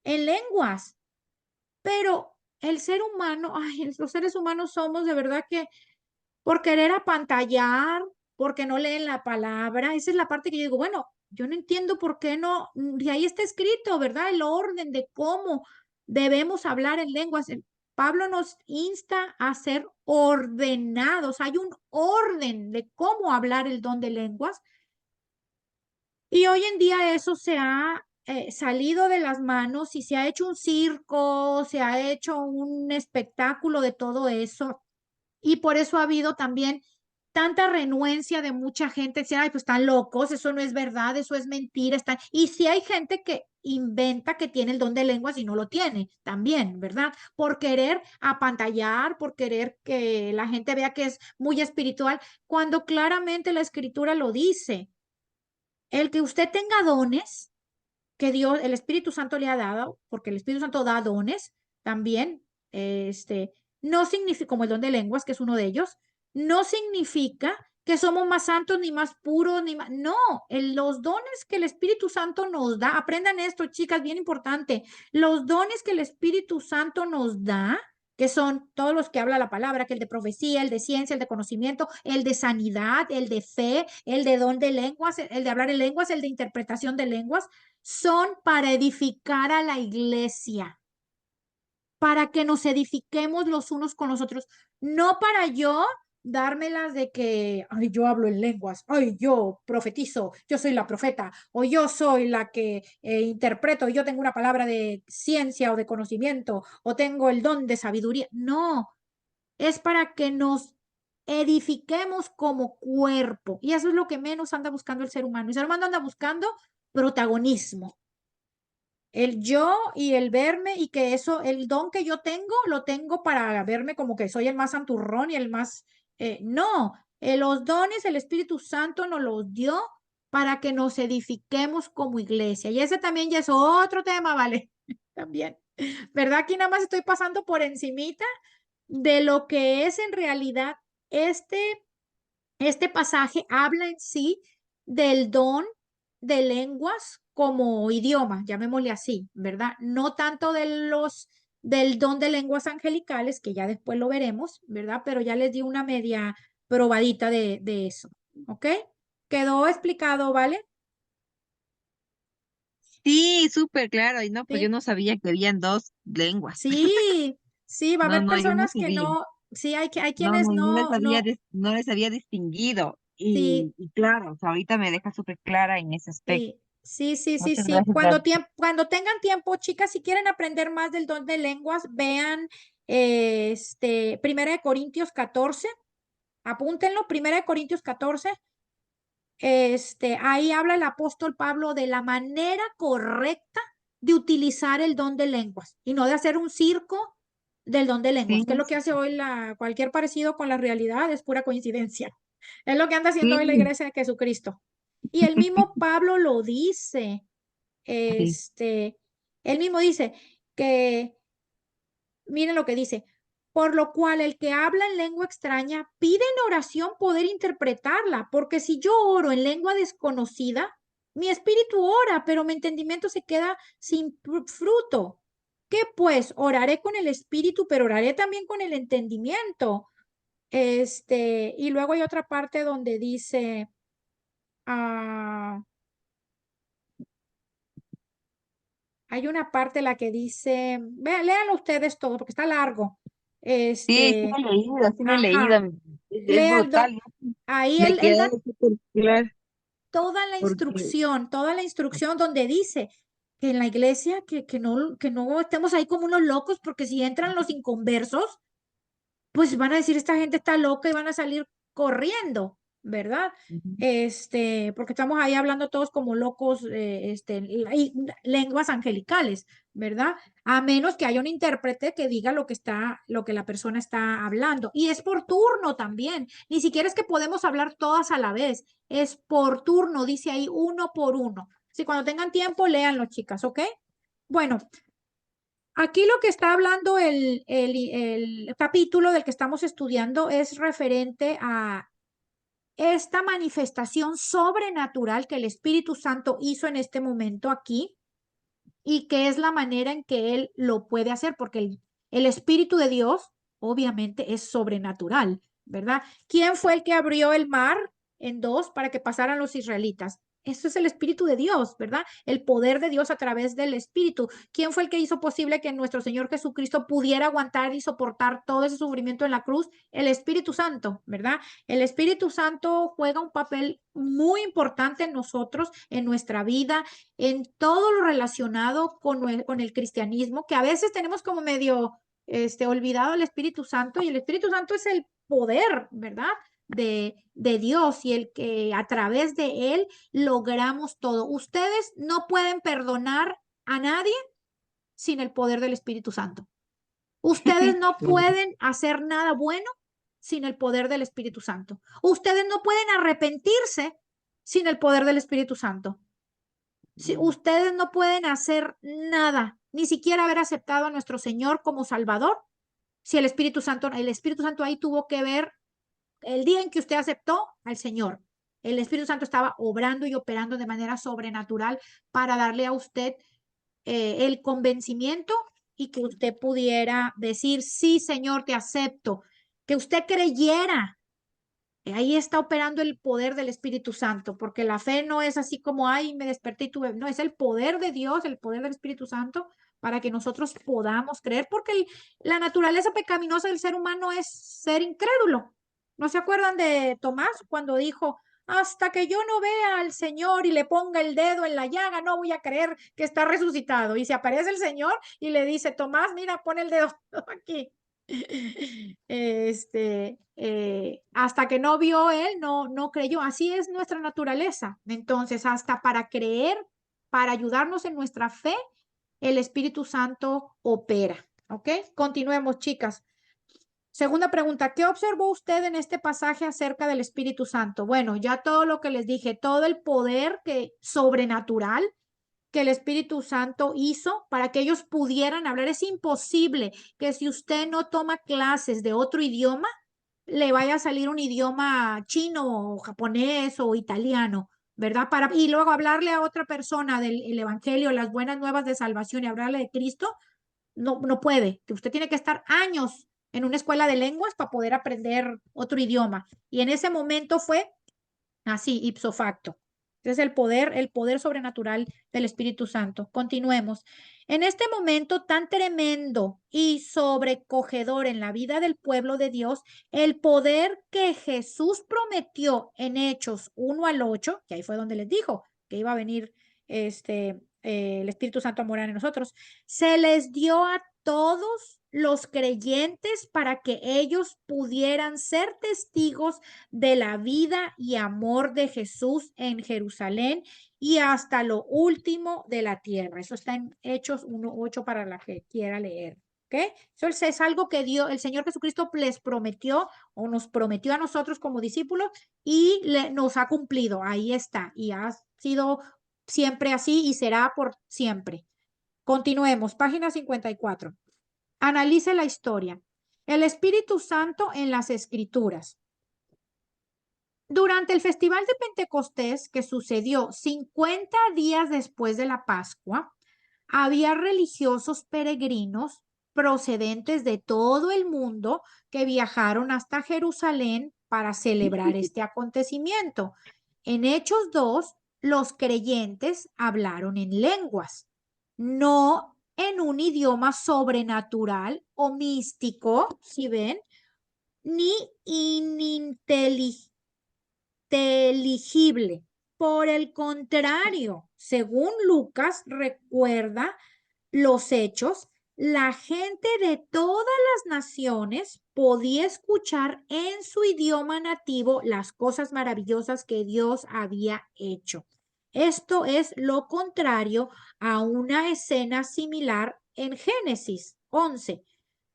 Speaker 1: en lenguas. Pero el ser humano, ay, los seres humanos somos de verdad que por querer apantallar, porque no leen la palabra, esa es la parte que yo digo, bueno, yo no entiendo por qué no, y ahí está escrito, ¿verdad? El orden de cómo debemos hablar en lenguas. Pablo nos insta a ser ordenados, hay un orden de cómo hablar el don de lenguas, y hoy en día eso se ha salido de las manos y se ha hecho un circo, se ha hecho un espectáculo de todo eso. Y por eso ha habido también tanta renuencia de mucha gente, decir, ay, pues están locos, eso no es verdad, eso es mentira. Y si hay gente que inventa que tiene el don de lenguas y no lo tiene también, ¿verdad? Por querer apantallar, por querer que la gente vea que es muy espiritual, cuando claramente la escritura lo dice. El que usted tenga dones que Dios, el Espíritu Santo le ha dado, porque el Espíritu Santo da dones también, no significa, como el don de lenguas, que es uno de ellos, no significa que somos más santos ni más puros, ni más, no, los dones que el Espíritu Santo nos da, aprendan esto, chicas, bien importante, los dones que el Espíritu Santo nos da, que son todos los que habla la palabra, que el de profecía, el de ciencia, el de conocimiento, el de sanidad, el de fe, el de don de lenguas, el de hablar en lenguas, el de interpretación de lenguas, son para edificar a la iglesia, para que nos edifiquemos los unos con los otros, no para yo dármelas de que, ay, yo hablo en lenguas, ay, yo profetizo, yo soy la profeta, o yo soy la que interpreto, yo tengo una palabra de ciencia o de conocimiento, o tengo el don de sabiduría. No, es para que nos edifiquemos como cuerpo. Y eso es lo que menos anda buscando el ser humano. El ser humano anda buscando protagonismo. El yo y el verme y que eso, el don que yo tengo, lo tengo para verme como que soy el más santurrón y el más... no, los dones el Espíritu Santo nos los dio para que nos edifiquemos como iglesia. Y ese también ya es otro tema, ¿vale? También. ¿Verdad? Aquí nada más estoy pasando por encimita de lo que es en realidad este pasaje habla en sí del don de lenguas como idioma, llamémosle así, ¿verdad? No tanto del don de lenguas angelicales, que ya después lo veremos, ¿verdad? Pero ya les di una media probadita de eso, ¿ok? ¿Quedó explicado, vale?
Speaker 4: Sí, súper claro. Y no, pues yo
Speaker 1: Sí,
Speaker 4: no sabía que habían dos lenguas.
Speaker 1: sí, sí, va a
Speaker 4: No,
Speaker 1: haber
Speaker 4: no, yo no
Speaker 1: personas que
Speaker 4: sabía.
Speaker 1: no, sí, hay
Speaker 4: No,
Speaker 1: quienes
Speaker 4: no,
Speaker 1: no,
Speaker 4: no les había distinguido.
Speaker 1: sí.
Speaker 4: Y claro, o sea, ahorita me deja súper clara en ese aspecto.
Speaker 1: Sí, sí, sí, sí,
Speaker 4: Muchas
Speaker 1: sí.
Speaker 4: gracias, Gaby.
Speaker 1: Cuando tengan tiempo, chicas, si quieren aprender más del don de lenguas, vean Primera de Corintios 14, apúntenlo, Primera de Corintios 14. Ahí habla el apóstol Pablo de la manera correcta de utilizar el don de lenguas y no de hacer un circo del don de lenguas,
Speaker 4: Sí,
Speaker 1: que es lo que
Speaker 4: sí,
Speaker 1: hace hoy cualquier parecido con la realidad es pura coincidencia. Es lo que anda haciendo hoy la
Speaker 4: sí.
Speaker 1: iglesia de Jesucristo. Y el mismo Pablo lo dice,
Speaker 4: Sí.
Speaker 1: él mismo dice que, miren lo que dice, por lo cual el que habla en lengua extraña pide en oración poder interpretarla, porque si yo oro en lengua desconocida, mi espíritu ora, pero mi entendimiento se queda sin fruto. ¿Qué pues? Oraré con el espíritu, pero oraré también con el entendimiento. Y luego hay otra parte donde dice, ah, hay una parte la que dice, vean, léanlo ustedes todo porque está largo.
Speaker 4: Sí, sí
Speaker 1: Este,
Speaker 4: lo he leído, sí lo he leído.
Speaker 1: ajá,
Speaker 4: Es
Speaker 1: lean,
Speaker 4: brutal.
Speaker 1: ahí
Speaker 4: Me
Speaker 1: él
Speaker 4: quedé
Speaker 1: da
Speaker 4: súper claro porque
Speaker 1: toda la instrucción donde dice que en la iglesia que no estemos ahí como unos locos porque si entran los inconversos, pues van a decir esta gente está loca y van a salir corriendo, ¿verdad?
Speaker 4: ujú,
Speaker 1: Porque estamos ahí hablando todos como locos, y lenguas angelicales, ¿verdad? A menos que haya un intérprete que diga lo que la persona está hablando. Y es por turno también. Ni siquiera es que podemos hablar todas a la vez. Es por turno, dice ahí uno por uno. Si cuando tengan tiempo, léanlo, chicas, ¿ok? Bueno, aquí lo que está hablando el capítulo del que estamos estudiando es referente a esta manifestación sobrenatural que el Espíritu Santo hizo en este momento aquí y que es la manera en que Él lo puede hacer, porque el Espíritu de Dios obviamente es sobrenatural, ¿verdad? ¿Quién fue el que abrió el mar en dos para que pasaran los israelitas? Eso es el Espíritu de Dios, ¿verdad? El poder de Dios a través del Espíritu. ¿Quién fue el que hizo posible que nuestro Señor Jesucristo pudiera aguantar y soportar todo ese sufrimiento en la cruz? El Espíritu Santo, ¿verdad? El Espíritu Santo juega un papel muy importante en nosotros, en nuestra vida, en todo lo relacionado con el cristianismo, que a veces tenemos como medio olvidado el Espíritu Santo, y el Espíritu Santo es el poder, ¿verdad? De Dios y el que a través de él logramos todo. Ustedes no pueden perdonar a nadie sin el poder del Espíritu Santo. Ustedes no pueden hacer nada bueno sin el poder del Espíritu Santo. Ustedes no pueden arrepentirse sin el poder del Espíritu Santo. Si ustedes no pueden hacer nada, ni siquiera haber aceptado a nuestro Señor como Salvador, si el Espíritu Santo ahí tuvo que ver el día en que usted aceptó al Señor. El Espíritu Santo estaba obrando y operando de manera sobrenatural para darle a usted el convencimiento y que usted pudiera decir, sí, Señor, te acepto. Que usted creyera. Ahí está operando el poder del Espíritu Santo, porque la fe no es así como, ay, me desperté y tuve, no, es el poder de Dios, el poder del Espíritu Santo, para que nosotros podamos creer, porque la naturaleza pecaminosa del ser humano es ser incrédulo, ¿No se acuerdan de Tomás cuando dijo, hasta que yo no vea al Señor y le ponga el dedo en la llaga, no voy a creer que está resucitado? Y se aparece el Señor y le dice, Tomás, mira, pon el dedo aquí. Hasta que no vio él, no creyó. Así es nuestra naturaleza. Entonces, hasta para creer, para ayudarnos en nuestra fe, el Espíritu Santo opera. ¿Ok? Continuemos, chicas. Segunda pregunta, ¿qué observó usted en este pasaje acerca del Espíritu Santo? Bueno, ya todo lo que les dije, todo el poder sobrenatural que el Espíritu Santo hizo para que ellos pudieran hablar. Es imposible que si usted no toma clases de otro idioma, le vaya a salir un idioma chino o japonés o italiano, ¿verdad? Y luego hablarle a otra persona del Evangelio, las buenas nuevas de salvación y hablarle de Cristo, no puede. Que usted tiene que estar años en una escuela de lenguas para poder aprender otro idioma. Y en ese momento fue así, ipso facto. Es el poder sobrenatural del Espíritu Santo. Continuemos. En este momento tan tremendo y sobrecogedor en la vida del pueblo de Dios, el poder que Jesús prometió en Hechos 1 al 8, que ahí fue donde les dijo que iba a venir el Espíritu Santo a morar en nosotros, se les dio a todos los creyentes para que ellos pudieran ser testigos de la vida y amor de Jesús en Jerusalén y hasta lo último de la tierra. Eso está en Hechos 1:8 para la que quiera leer. ¿Ok? Eso es algo que el Señor Jesucristo les prometió o nos prometió a nosotros como discípulos y nos ha cumplido. Ahí está. Y ha sido siempre así y será por siempre. Continuemos. Página 54. Analice la historia. El Espíritu Santo en las Escrituras. Durante el Festival de Pentecostés, que sucedió 50 días después de la Pascua, había religiosos peregrinos procedentes de todo el mundo que viajaron hasta Jerusalén para celebrar este acontecimiento. En Hechos 2, los creyentes hablaron en lenguas, no en un idioma sobrenatural o místico, si ven, ni ininteligible. Por el contrario, según Lucas recuerda los hechos, la gente de todas las naciones podía escuchar en su idioma nativo las cosas maravillosas que Dios había hecho. Esto es lo contrario a una escena similar en Génesis 11,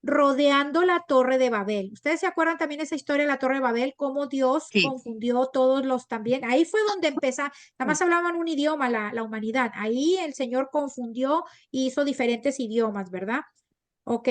Speaker 1: rodeando la Torre de Babel. ¿Ustedes se acuerdan también esa historia de la Torre de Babel? Cómo Dios
Speaker 4: Sí.
Speaker 1: confundió todos los también. Ahí fue donde empezó, nada más hablaban un idioma la humanidad. Ahí el Señor confundió y hizo diferentes idiomas, ¿verdad? Ok.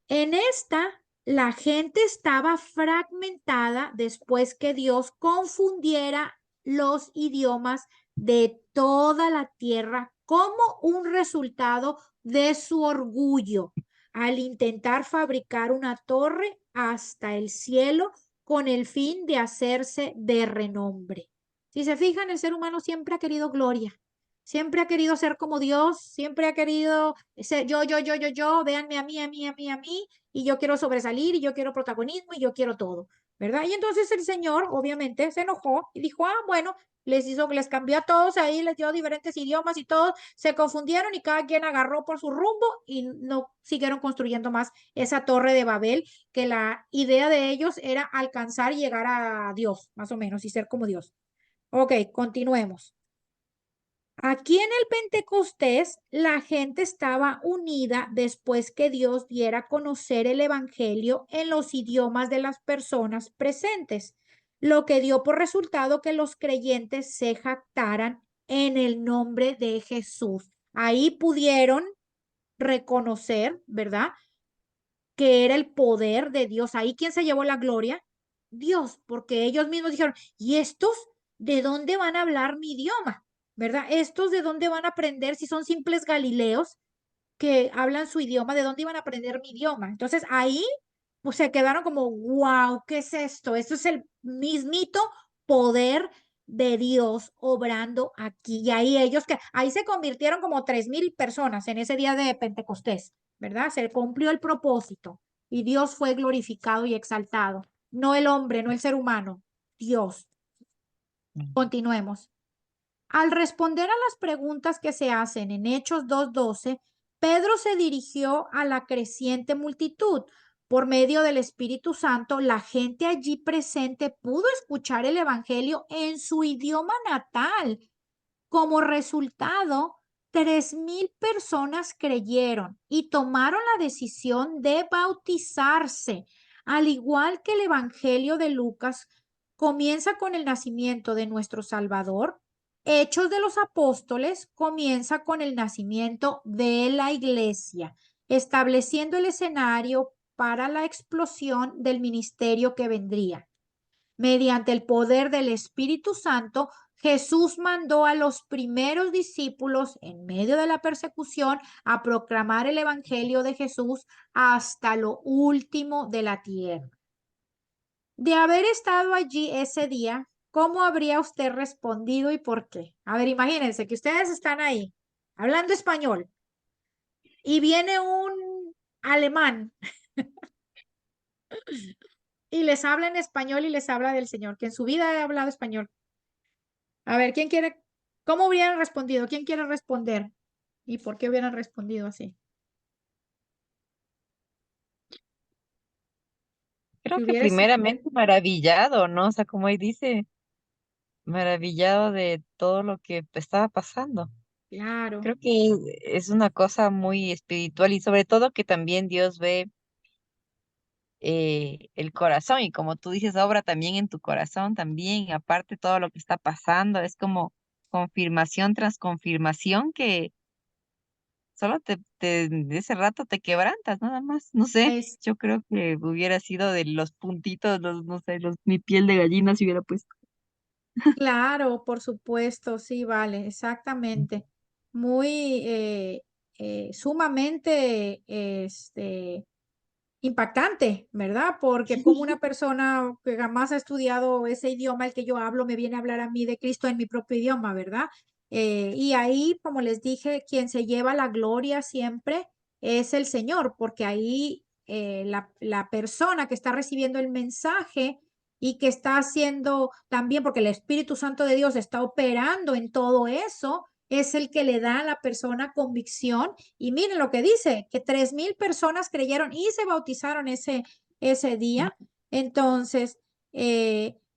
Speaker 1: En esta, la gente estaba fragmentada después que Dios confundiera los idiomas de toda la tierra como un resultado de su orgullo al intentar fabricar una torre hasta el cielo con el fin de hacerse de renombre. Si se fijan, el ser humano siempre ha querido gloria, siempre ha querido ser como Dios, siempre ha querido ser yo, véanme a mí, y yo quiero sobresalir, y yo quiero protagonismo, y yo quiero todo, ¿verdad? Y entonces el Señor, obviamente, se enojó y dijo, bueno, les cambió a todos ahí, les dio diferentes idiomas y todos se confundieron y cada quien agarró por su rumbo y no siguieron construyendo más esa torre de Babel, que la idea de ellos era alcanzar y llegar a Dios, más o menos, y ser como Dios. Ok, continuemos. Aquí en el Pentecostés, la gente estaba unida después que Dios diera a conocer el Evangelio en los idiomas de las personas presentes, lo que dio por resultado que los creyentes se jactaran en el nombre de Jesús. Ahí pudieron reconocer, ¿verdad?, que era el poder de Dios. Ahí, ¿quién se llevó la gloria? Dios, porque ellos mismos dijeron, ¿y estos de dónde van a hablar mi idioma? ¿Verdad? ¿Estos de dónde van a aprender si son simples galileos que hablan su idioma? ¿De dónde iban a aprender mi idioma? Entonces ahí pues, se quedaron como, wow, ¿qué es esto? Esto es el mismito poder de Dios obrando aquí. Y ahí ahí se convirtieron como 3,000 personas en ese día de Pentecostés, ¿verdad? Se cumplió el propósito y Dios fue glorificado y exaltado. no el hombre, no el ser humano, Dios. Continuemos. Al responder a las preguntas que se hacen en Hechos 2:12, Pedro se dirigió a la creciente multitud. Por medio del Espíritu Santo, la gente allí presente pudo escuchar el Evangelio en su idioma natal. Como resultado, 3,000 personas creyeron y tomaron la decisión de bautizarse. Al igual que el Evangelio de Lucas comienza con el nacimiento de nuestro Salvador, Hechos de los Apóstoles comienza con el nacimiento de la iglesia, estableciendo el escenario para la explosión del ministerio que vendría. Mediante el poder del Espíritu Santo, Jesús mandó a los primeros discípulos en medio de la persecución a proclamar el Evangelio de Jesús hasta lo último de la tierra. De haber estado allí ese día, ¿cómo habría usted respondido y por qué? A ver, imagínense que ustedes están ahí hablando español y viene un alemán y les habla en español y les habla del Señor, que en su vida ha hablado español. A ver, ¿quién quiere? ¿Cómo hubieran respondido? ¿Quién quiere responder? ¿Y por qué hubieran respondido así?
Speaker 5: Creo
Speaker 1: Si
Speaker 5: que
Speaker 1: hubiera sido,
Speaker 5: primeramente maravillado, ¿no? O sea, como ahí dice, maravillado de todo lo que estaba pasando.
Speaker 1: claro,
Speaker 5: Creo que es una cosa muy espiritual y sobre todo que también Dios ve el corazón y como tú dices, obra también en tu corazón, también, aparte todo lo que está pasando, es como confirmación tras confirmación que solo de ese rato te quebrantas, nada más, no sé,
Speaker 1: es
Speaker 5: yo creo que hubiera sido de los puntitos, los, no sé, mi piel de gallina si hubiera puesto.
Speaker 1: claro, por supuesto, sí, vale, exactamente. Muy sumamente impactante, ¿verdad? Porque como una persona que jamás ha estudiado ese idioma, el que yo hablo, me viene a hablar a mí de Cristo en mi propio idioma, ¿verdad? Y ahí, como les dije, quien se lleva la gloria siempre es el Señor, porque ahí la persona que está recibiendo el mensaje y que está haciendo también, porque el Espíritu Santo de Dios está operando en todo eso, es el que le da a la persona convicción y miren lo que dice, que 3,000 personas creyeron y se bautizaron ese día. Entonces,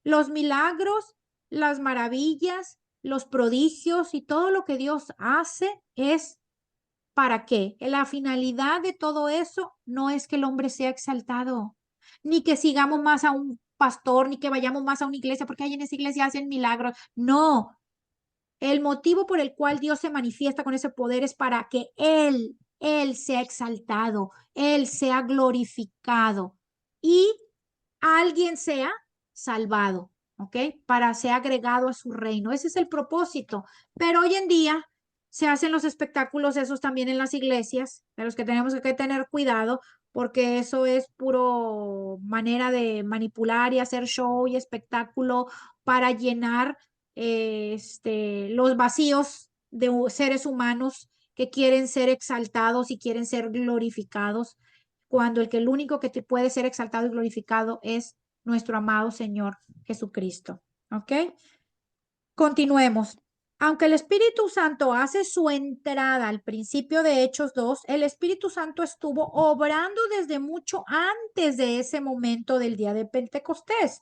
Speaker 1: los milagros, las maravillas, los prodigios y todo lo que Dios hace es ¿para qué? La finalidad de todo eso no es que el hombre sea exaltado, ni que sigamos más a un pastor, ni que vayamos más a una iglesia, porque ahí en esa iglesia hacen milagros. No, el motivo por el cual Dios se manifiesta con ese poder es para que Él sea exaltado, Él sea glorificado y alguien sea salvado, ¿ok? Para ser agregado a su reino. Ese es el propósito. Pero hoy en día se hacen los espectáculos esos también en las iglesias, de los que tenemos que tener cuidado, porque eso es puro manera de manipular y hacer show y espectáculo para llenar los vacíos de seres humanos que quieren ser exaltados y quieren ser glorificados, cuando el único que te puede ser exaltado y glorificado es nuestro amado Señor Jesucristo. ¿Ok? Continuemos. Aunque el Espíritu Santo hace su entrada al principio de Hechos 2, el Espíritu Santo estuvo obrando desde mucho antes de ese momento del día de Pentecostés.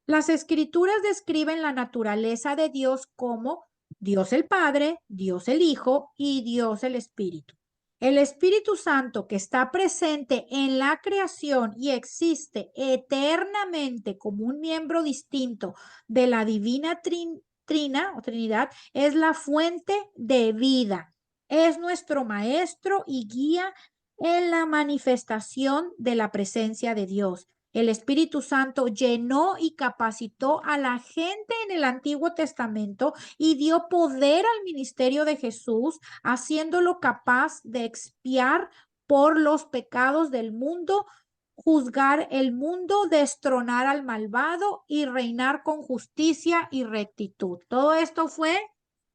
Speaker 1: Las Escrituras describen la naturaleza de Dios como Dios el Padre, Dios el Hijo y Dios el Espíritu. El Espíritu Santo que está presente en la creación y existe eternamente como un miembro distinto de la divina Trina o Trinidad es la fuente de vida. Es nuestro maestro y guía en la manifestación de la presencia de Dios. El Espíritu Santo llenó y capacitó a la gente en el Antiguo Testamento y dio poder al ministerio de Jesús, haciéndolo capaz de expiar por los pecados del mundo, juzgar el mundo, destronar al malvado y reinar con justicia y rectitud. Todo esto fue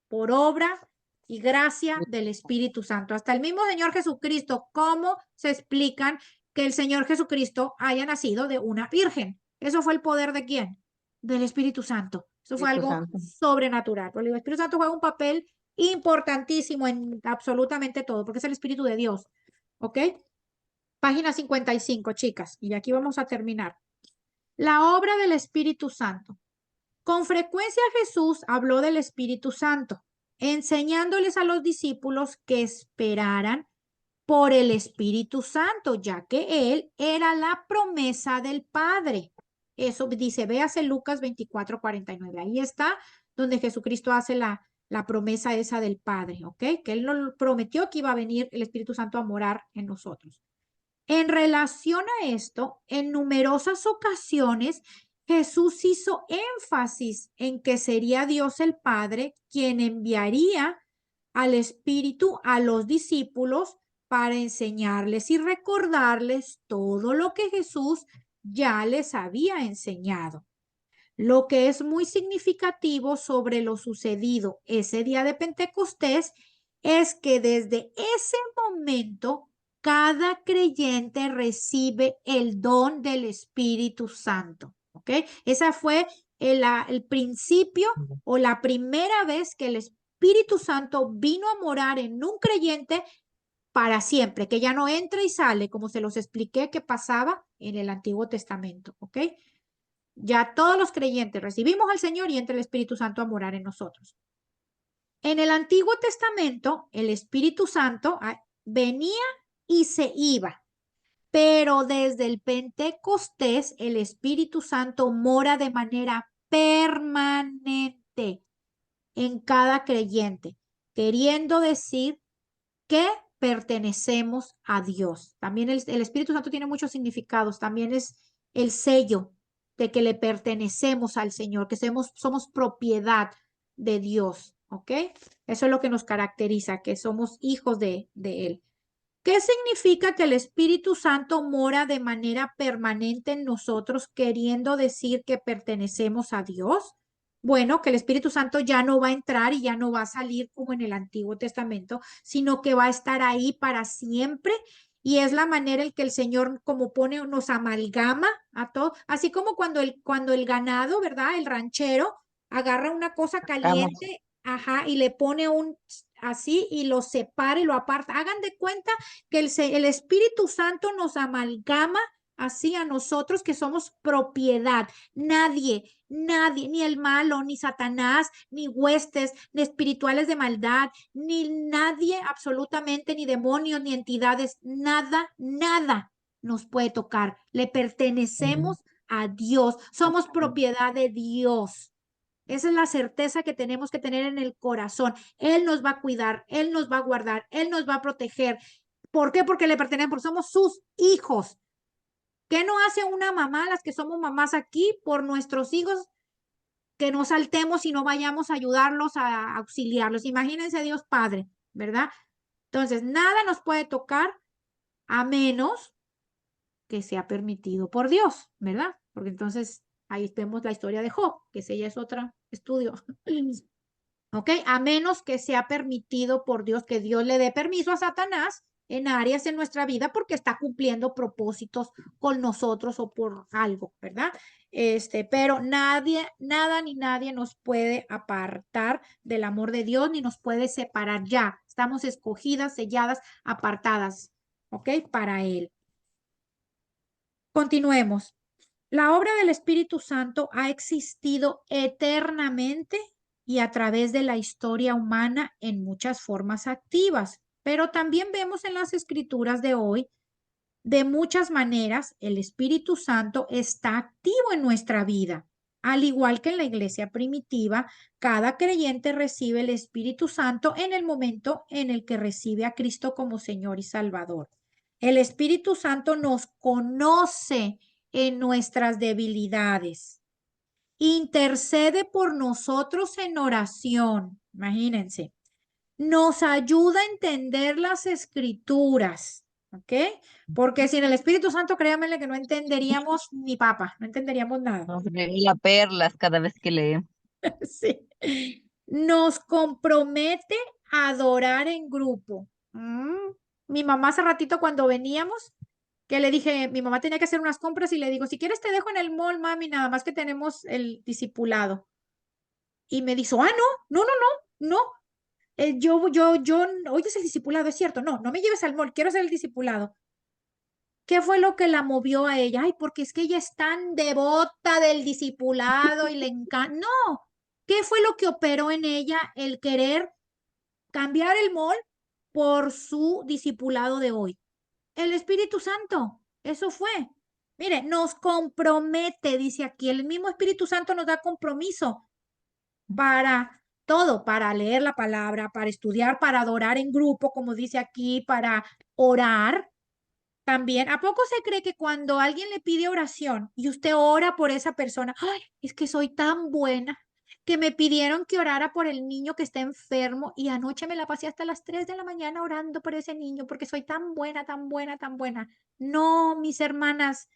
Speaker 1: por obra y gracia del Espíritu Santo. Hasta el mismo Señor Jesucristo, ¿cómo se explican que el Señor Jesucristo haya nacido de una virgen? ¿Eso fue el poder de quién? Del Espíritu Santo. Eso fue
Speaker 2: Espíritu
Speaker 1: algo
Speaker 2: Santo.
Speaker 1: sobrenatural. Porque el Espíritu Santo juega un papel importantísimo en absolutamente todo, porque es el Espíritu de Dios. ¿Ok? Página 55, chicas. Y aquí vamos a terminar. La obra del Espíritu Santo. Con frecuencia Jesús habló del Espíritu Santo, enseñándoles a los discípulos que esperaran por el Espíritu Santo, ya que Él era la promesa del Padre. Eso dice, véase Lucas 24:49. Ahí está donde Jesucristo hace la promesa esa del Padre, ¿ok? Que Él nos prometió que iba a venir el Espíritu Santo a morar en nosotros. En relación a esto, en numerosas ocasiones, Jesús hizo énfasis en que sería Dios el Padre quien enviaría al Espíritu a los discípulos para enseñarles y recordarles todo lo que Jesús ya les había enseñado. Lo que es muy significativo sobre lo sucedido ese día de Pentecostés es que desde ese momento cada creyente recibe el don del Espíritu Santo. ¿Ok? Esa fue el principio o la primera vez que el Espíritu Santo vino a morar en un creyente para siempre, que ya no entra y sale, como se los expliqué que pasaba en el Antiguo Testamento. ¿Ok? Ya todos los creyentes recibimos al Señor y entra el Espíritu Santo a morar en nosotros. En el Antiguo Testamento, el Espíritu Santo venía y se iba, pero desde el Pentecostés, el Espíritu Santo mora de manera permanente en cada creyente, queriendo decir que pertenecemos a Dios. También el Espíritu Santo tiene muchos significados. También es el sello de que le pertenecemos al Señor, que somos propiedad de Dios. ¿Ok? Eso es lo que nos caracteriza, que somos hijos de Él. ¿Qué significa que el Espíritu Santo mora de manera permanente en nosotros, queriendo decir que pertenecemos a Dios? Bueno, que el Espíritu Santo ya no va a entrar y ya no va a salir como en el Antiguo Testamento, sino que va a estar ahí para siempre. Y es la manera en que el Señor como pone, nos amalgama a todo, así como cuando el ganado, ¿verdad? El ranchero agarra una cosa
Speaker 2: Vamos.
Speaker 1: caliente, ajá, y le pone un así y lo separa y lo aparta. Hagan de cuenta que el Espíritu Santo nos amalgama así a nosotros que somos propiedad. Nadie, ni el malo, ni Satanás, ni huestes, ni espirituales de maldad, ni nadie absolutamente, ni demonios, ni entidades, nada nos puede tocar. Le pertenecemos a Dios. Somos propiedad de Dios. Esa es la certeza que tenemos que tener en el corazón. Él nos va a cuidar, Él nos va a guardar, Él nos va a proteger. ¿Por qué? Porque le pertenecemos, porque somos sus hijos. ¿Qué no hace una mamá, las que somos mamás aquí, por nuestros hijos, que no saltemos y no vayamos a ayudarlos, a auxiliarlos? Imagínense Dios Padre, ¿verdad? Entonces, nada nos puede tocar a menos que sea permitido por Dios, ¿verdad? Porque entonces ahí vemos la historia de Job, que ese ya es otro estudio. ¿Ok? A menos que sea permitido por Dios, que Dios le dé permiso a Satanás en áreas en nuestra vida porque está cumpliendo propósitos con nosotros o por algo, ¿verdad? Pero nadie, nada ni nadie nos puede apartar del amor de Dios ni nos puede separar ya. Estamos escogidas, selladas, apartadas, ¿ok? Para Él. Continuemos. La obra del Espíritu Santo ha existido eternamente y a través de la historia humana en muchas formas activas, pero también vemos en las escrituras de hoy, de muchas maneras, el Espíritu Santo está activo en nuestra vida. Al igual que en la iglesia primitiva, cada creyente recibe el Espíritu Santo en el momento en el que recibe a Cristo como Señor y Salvador. El Espíritu Santo nos conoce en nuestras debilidades. Intercede por nosotros en oración. Imagínense. Nos ayuda a entender las escrituras. ¿Ok? Porque sin el Espíritu Santo, créanme que no entenderíamos ni papa, no entenderíamos nada.
Speaker 5: Nos revela perlas cada vez que leemos.
Speaker 1: Sí. Nos compromete a adorar en grupo. Mi mamá hace ratito cuando veníamos que le dije, mi mamá tenía que hacer unas compras y le digo, si quieres te dejo en el mall, mami, nada más que tenemos el discipulado. Y me dijo, ah, no, no, no, no, no. Hoy es el discipulado, es cierto, no, no me lleves al mall, quiero hacer el discipulado. ¿Qué fue lo que la movió a ella? Ay, porque es que ella es tan devota del discipulado y le encanta. No, ¿qué fue lo que operó en ella el querer cambiar el mall por su discipulado de hoy? El Espíritu Santo, eso fue. Mire, nos compromete, dice aquí, el mismo Espíritu Santo nos da compromiso para todo, para leer la palabra, para estudiar, para adorar en grupo, como dice aquí, para orar. También, ¿a poco se cree que cuando alguien le pide oración y usted ora por esa persona, ay, es que soy tan buena, que me pidieron que orara por el niño que está enfermo y anoche me la pasé hasta las 3 de la mañana orando por ese niño porque soy tan buena, tan buena, tan buena? No, mis hermanas,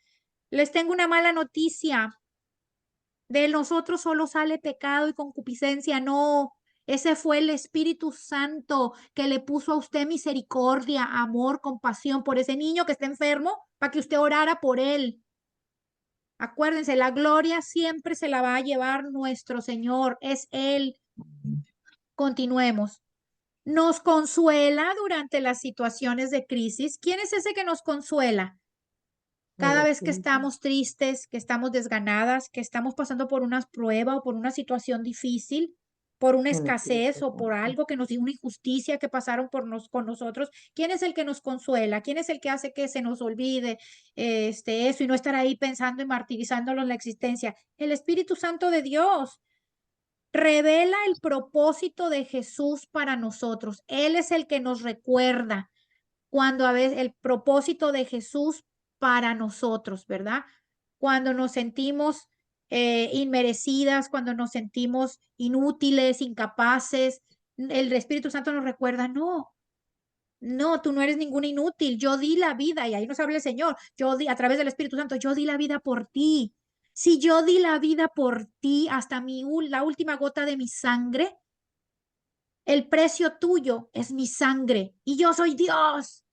Speaker 1: les tengo una mala noticia. De nosotros solo sale pecado y concupiscencia. No, ese fue el Espíritu Santo que le puso a usted misericordia, amor, compasión por ese niño que está enfermo, para que usted orara por él. Acuérdense, la gloria siempre se la va a llevar nuestro Señor, es Él. Continuemos. Nos consuela durante las situaciones de crisis. ¿Quién es ese que nos consuela? Cada vez que estamos tristes, que estamos desganadas, que estamos pasando por una prueba o por una situación difícil, por una escasez o por algo que nos dio una injusticia que pasaron con nosotros, ¿quién es el que nos consuela? ¿Quién es el que hace que se nos olvide eso y no estar ahí pensando y martirizándonos la existencia? El Espíritu Santo de Dios revela el propósito de Jesús para nosotros. Él es el que nos recuerda cuando a veces el propósito de Jesús para nosotros, ¿verdad? Cuando nos sentimos inmerecidas, cuando nos sentimos inútiles, incapaces, el Espíritu Santo nos recuerda, no, no, tú no eres ninguna inútil, yo di la vida, y ahí nos habla el Señor, yo di a través del Espíritu Santo, yo di la vida por ti. Si yo di la vida por ti hasta la última gota de mi sangre, el precio tuyo es mi sangre y yo soy Dios.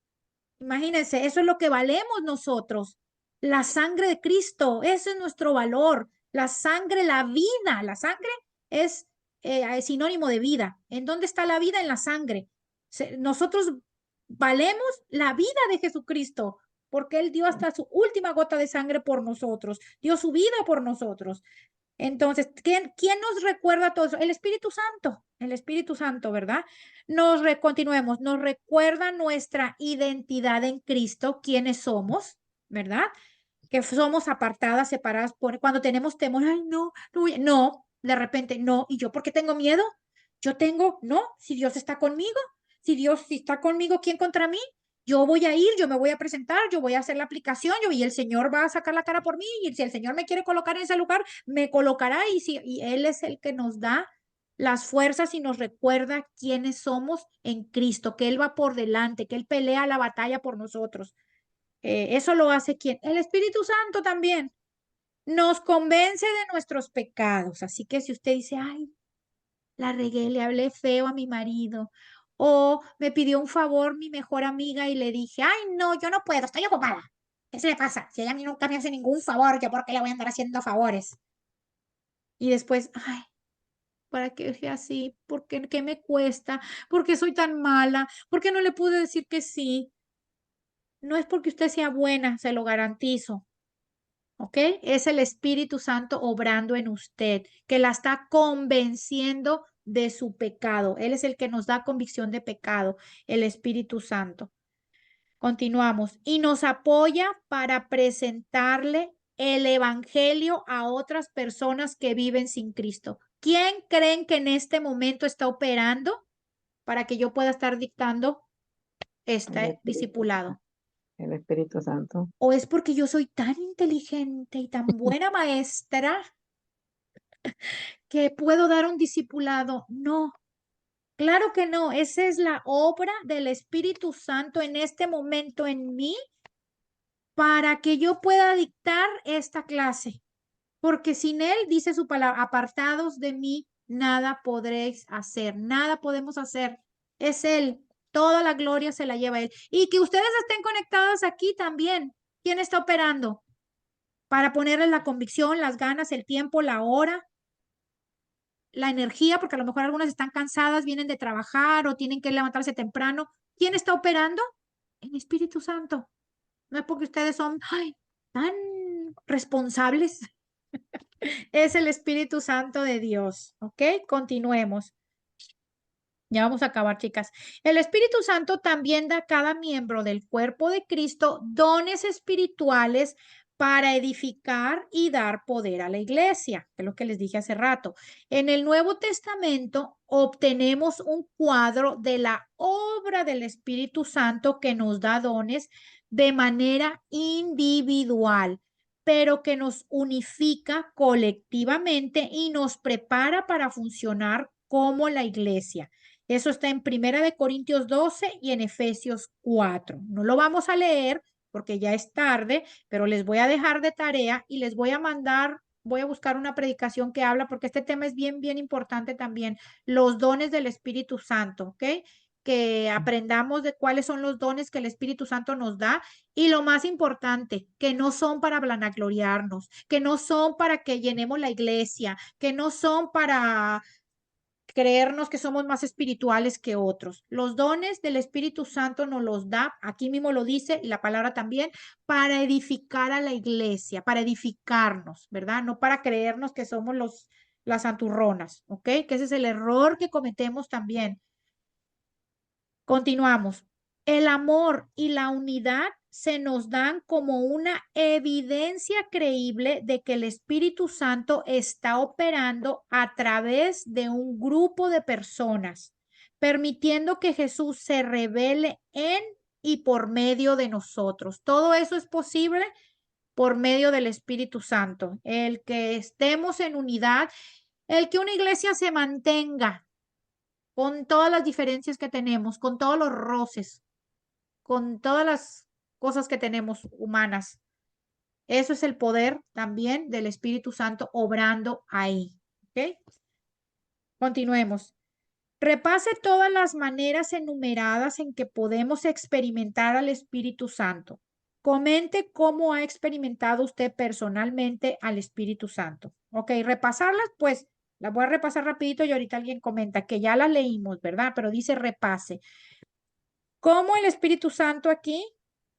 Speaker 1: Imagínense, eso es lo que valemos nosotros. La sangre de Cristo, ese es nuestro valor. La sangre, la vida. La sangre es sinónimo de vida. ¿En dónde está la vida? En la sangre. Nosotros valemos la vida de Jesucristo, porque Él dio hasta su última gota de sangre por nosotros, dio su vida por nosotros. Entonces, ¿quién nos recuerda todo eso? El Espíritu Santo, ¿verdad? Continuemos, nos recuerda nuestra identidad en Cristo, quiénes somos, ¿verdad? Que somos apartadas, separadas, cuando tenemos temor, ay, no, no, no, de repente, no, ¿y yo por qué tengo miedo? No, si Dios está conmigo, si está conmigo, ¿quién contra mí? Yo voy a ir, yo me voy a presentar, yo voy a hacer la aplicación, y el Señor va a sacar la cara por mí, y si el Señor me quiere colocar en ese lugar, me colocará, y Él es el que nos da las fuerzas y nos recuerda quiénes somos en Cristo, que Él va por delante, que Él pelea la batalla por nosotros. Eso lo hace ¿quién? El Espíritu Santo también. Nos convence de nuestros pecados. Así que si usted dice, ay, la regué, le hablé feo a mi marido, o me pidió un favor mi mejor amiga y le dije, ay, no, yo no puedo, estoy ocupada. ¿Qué se le pasa? Si ella a mí nunca me hace ningún favor, ¿yo por qué le voy a andar haciendo favores? Y después, ay, ¿para qué sea así? ¿Qué me cuesta? ¿Por qué soy tan mala? ¿Por qué no le pude decir que sí? No es porque usted sea buena, se lo garantizo. ¿Ok? Es el Espíritu Santo obrando en usted, que la está convenciendo de su pecado. Él es el que nos da convicción de pecado, el Espíritu Santo. Continuamos. Y nos apoya para presentarle el Evangelio a otras personas que viven sin Cristo. ¿Quién creen que en este momento está operando para que yo pueda estar dictando este discipulado?
Speaker 6: El Espíritu Santo.
Speaker 1: ¿O es porque yo soy tan inteligente y tan buena maestra que puedo dar un discipulado? No, claro que no. Esa es la obra del Espíritu Santo en este momento en mí para que yo pueda dictar esta clase. Porque sin Él, dice su palabra, apartados de mí, nada podréis hacer, nada podemos hacer. Es Él. Toda la gloria se la lleva Él. Y que ustedes estén conectados aquí también. ¿Quién está operando? Para ponerle la convicción, las ganas, el tiempo, la hora, la energía, porque a lo mejor algunas están cansadas, vienen de trabajar o tienen que levantarse temprano. ¿Quién está operando? El Espíritu Santo. No es porque ustedes son ay, tan responsables. Es el Espíritu Santo de Dios. ¿Ok? Continuemos. Ya vamos a acabar, chicas. El Espíritu Santo también da a cada miembro del cuerpo de Cristo dones espirituales para edificar y dar poder a la iglesia, que es lo que les dije hace rato. En el Nuevo Testamento obtenemos un cuadro de la obra del Espíritu Santo que nos da dones de manera individual, pero que nos unifica colectivamente y nos prepara para funcionar como la iglesia. Eso está en Primera de Corintios 12 y en Efesios 4. No lo vamos a leer porque ya es tarde, pero les voy a dejar de tarea y les voy a mandar, voy a buscar una predicación que habla, porque este tema es bien, bien importante también, los dones del Espíritu Santo, ¿ok? Que aprendamos de cuáles son los dones que el Espíritu Santo nos da y lo más importante, que no son para vanagloriarnos, que no son para que llenemos la iglesia, que no son para creernos que somos más espirituales que otros. Los dones del Espíritu Santo nos los da, aquí mismo lo dice, y la palabra también, para edificar a la iglesia, para edificarnos, ¿verdad? No para creernos que somos las santurronas, ¿ok? Que ese es el error que cometemos también. Continuamos. El amor y la unidad se nos dan como una evidencia creíble de que el Espíritu Santo está operando a través de un grupo de personas, permitiendo que Jesús se revele en y por medio de nosotros. Todo eso es posible por medio del Espíritu Santo. El que estemos en unidad, el que una iglesia se mantenga con todas las diferencias que tenemos, con todos los roces, con todas las cosas que tenemos humanas. Eso es el poder también del Espíritu Santo obrando ahí. ¿Ok? Continuemos. Repase todas las maneras enumeradas en que podemos experimentar al Espíritu Santo. Comente cómo ha experimentado usted personalmente al Espíritu Santo. Ok, repasarlas, pues las voy a repasar rapidito y ahorita alguien comenta que ya las leímos, ¿verdad? Pero dice repase. ¿Cómo el Espíritu Santo aquí?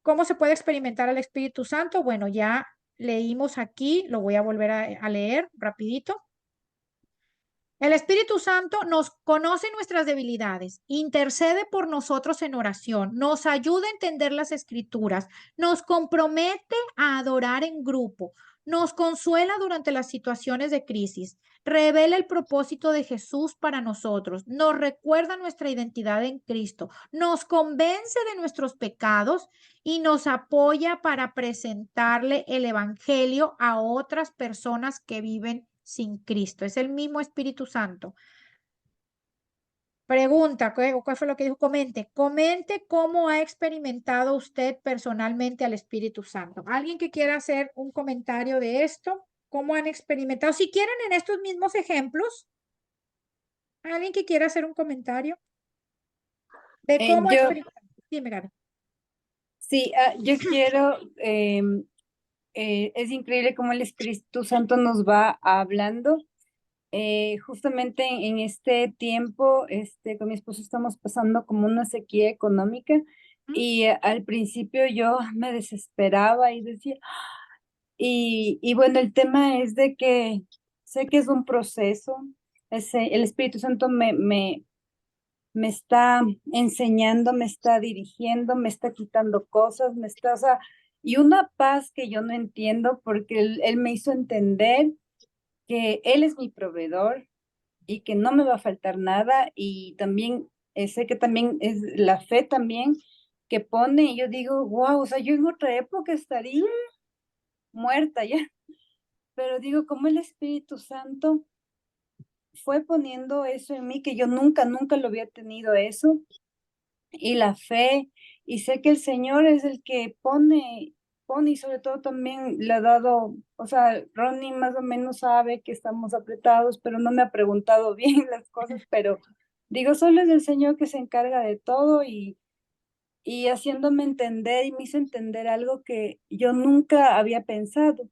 Speaker 1: ¿Cómo se puede experimentar al Espíritu Santo? Bueno, ya leímos aquí, lo voy a volver a leer rapidito. El Espíritu Santo nos conoce nuestras debilidades, intercede por nosotros en oración, nos ayuda a entender las escrituras, nos compromete a adorar en grupo, nos consuela durante las situaciones de crisis, revela el propósito de Jesús para nosotros, nos recuerda nuestra identidad en Cristo, nos convence de nuestros pecados y nos apoya para presentarle el Evangelio a otras personas que viven sin Cristo. Es el mismo Espíritu Santo. Pregunta, ¿cuál fue lo que dijo? Comente cómo ha experimentado usted personalmente al Espíritu Santo. ¿Alguien que quiera hacer un comentario de esto? ¿Cómo han experimentado? Si quieren en estos mismos ejemplos, ¿alguien que quiera hacer un comentario de cómo ha
Speaker 3: Yo,
Speaker 1: experimentado? Dime, Gaby.
Speaker 3: sí, yo quiero, es increíble cómo el Espíritu Santo nos va hablando. Justamente en este tiempo, con mi esposo estamos pasando como una sequía económica y al principio yo me desesperaba y decía, y bueno, el tema es de que sé que es un proceso, el Espíritu Santo me está enseñando, me está dirigiendo, me está quitando cosas, o sea, y una paz que yo no entiendo porque él me hizo entender que Él es mi proveedor y que no me va a faltar nada y también sé que también es la fe también que pone y yo digo, wow, o sea, yo en otra época estaría muerta ya, pero digo, como el Espíritu Santo fue poniendo eso en mí, que yo nunca, nunca lo había tenido eso, y la fe, y sé que el Señor es el que pone y sobre todo también le ha dado, o sea, Ronnie más o menos sabe que estamos apretados, pero no me ha preguntado bien las cosas, pero digo, solo es el Señor que se encarga de todo y haciéndome entender y me hizo entender algo que yo nunca había pensado.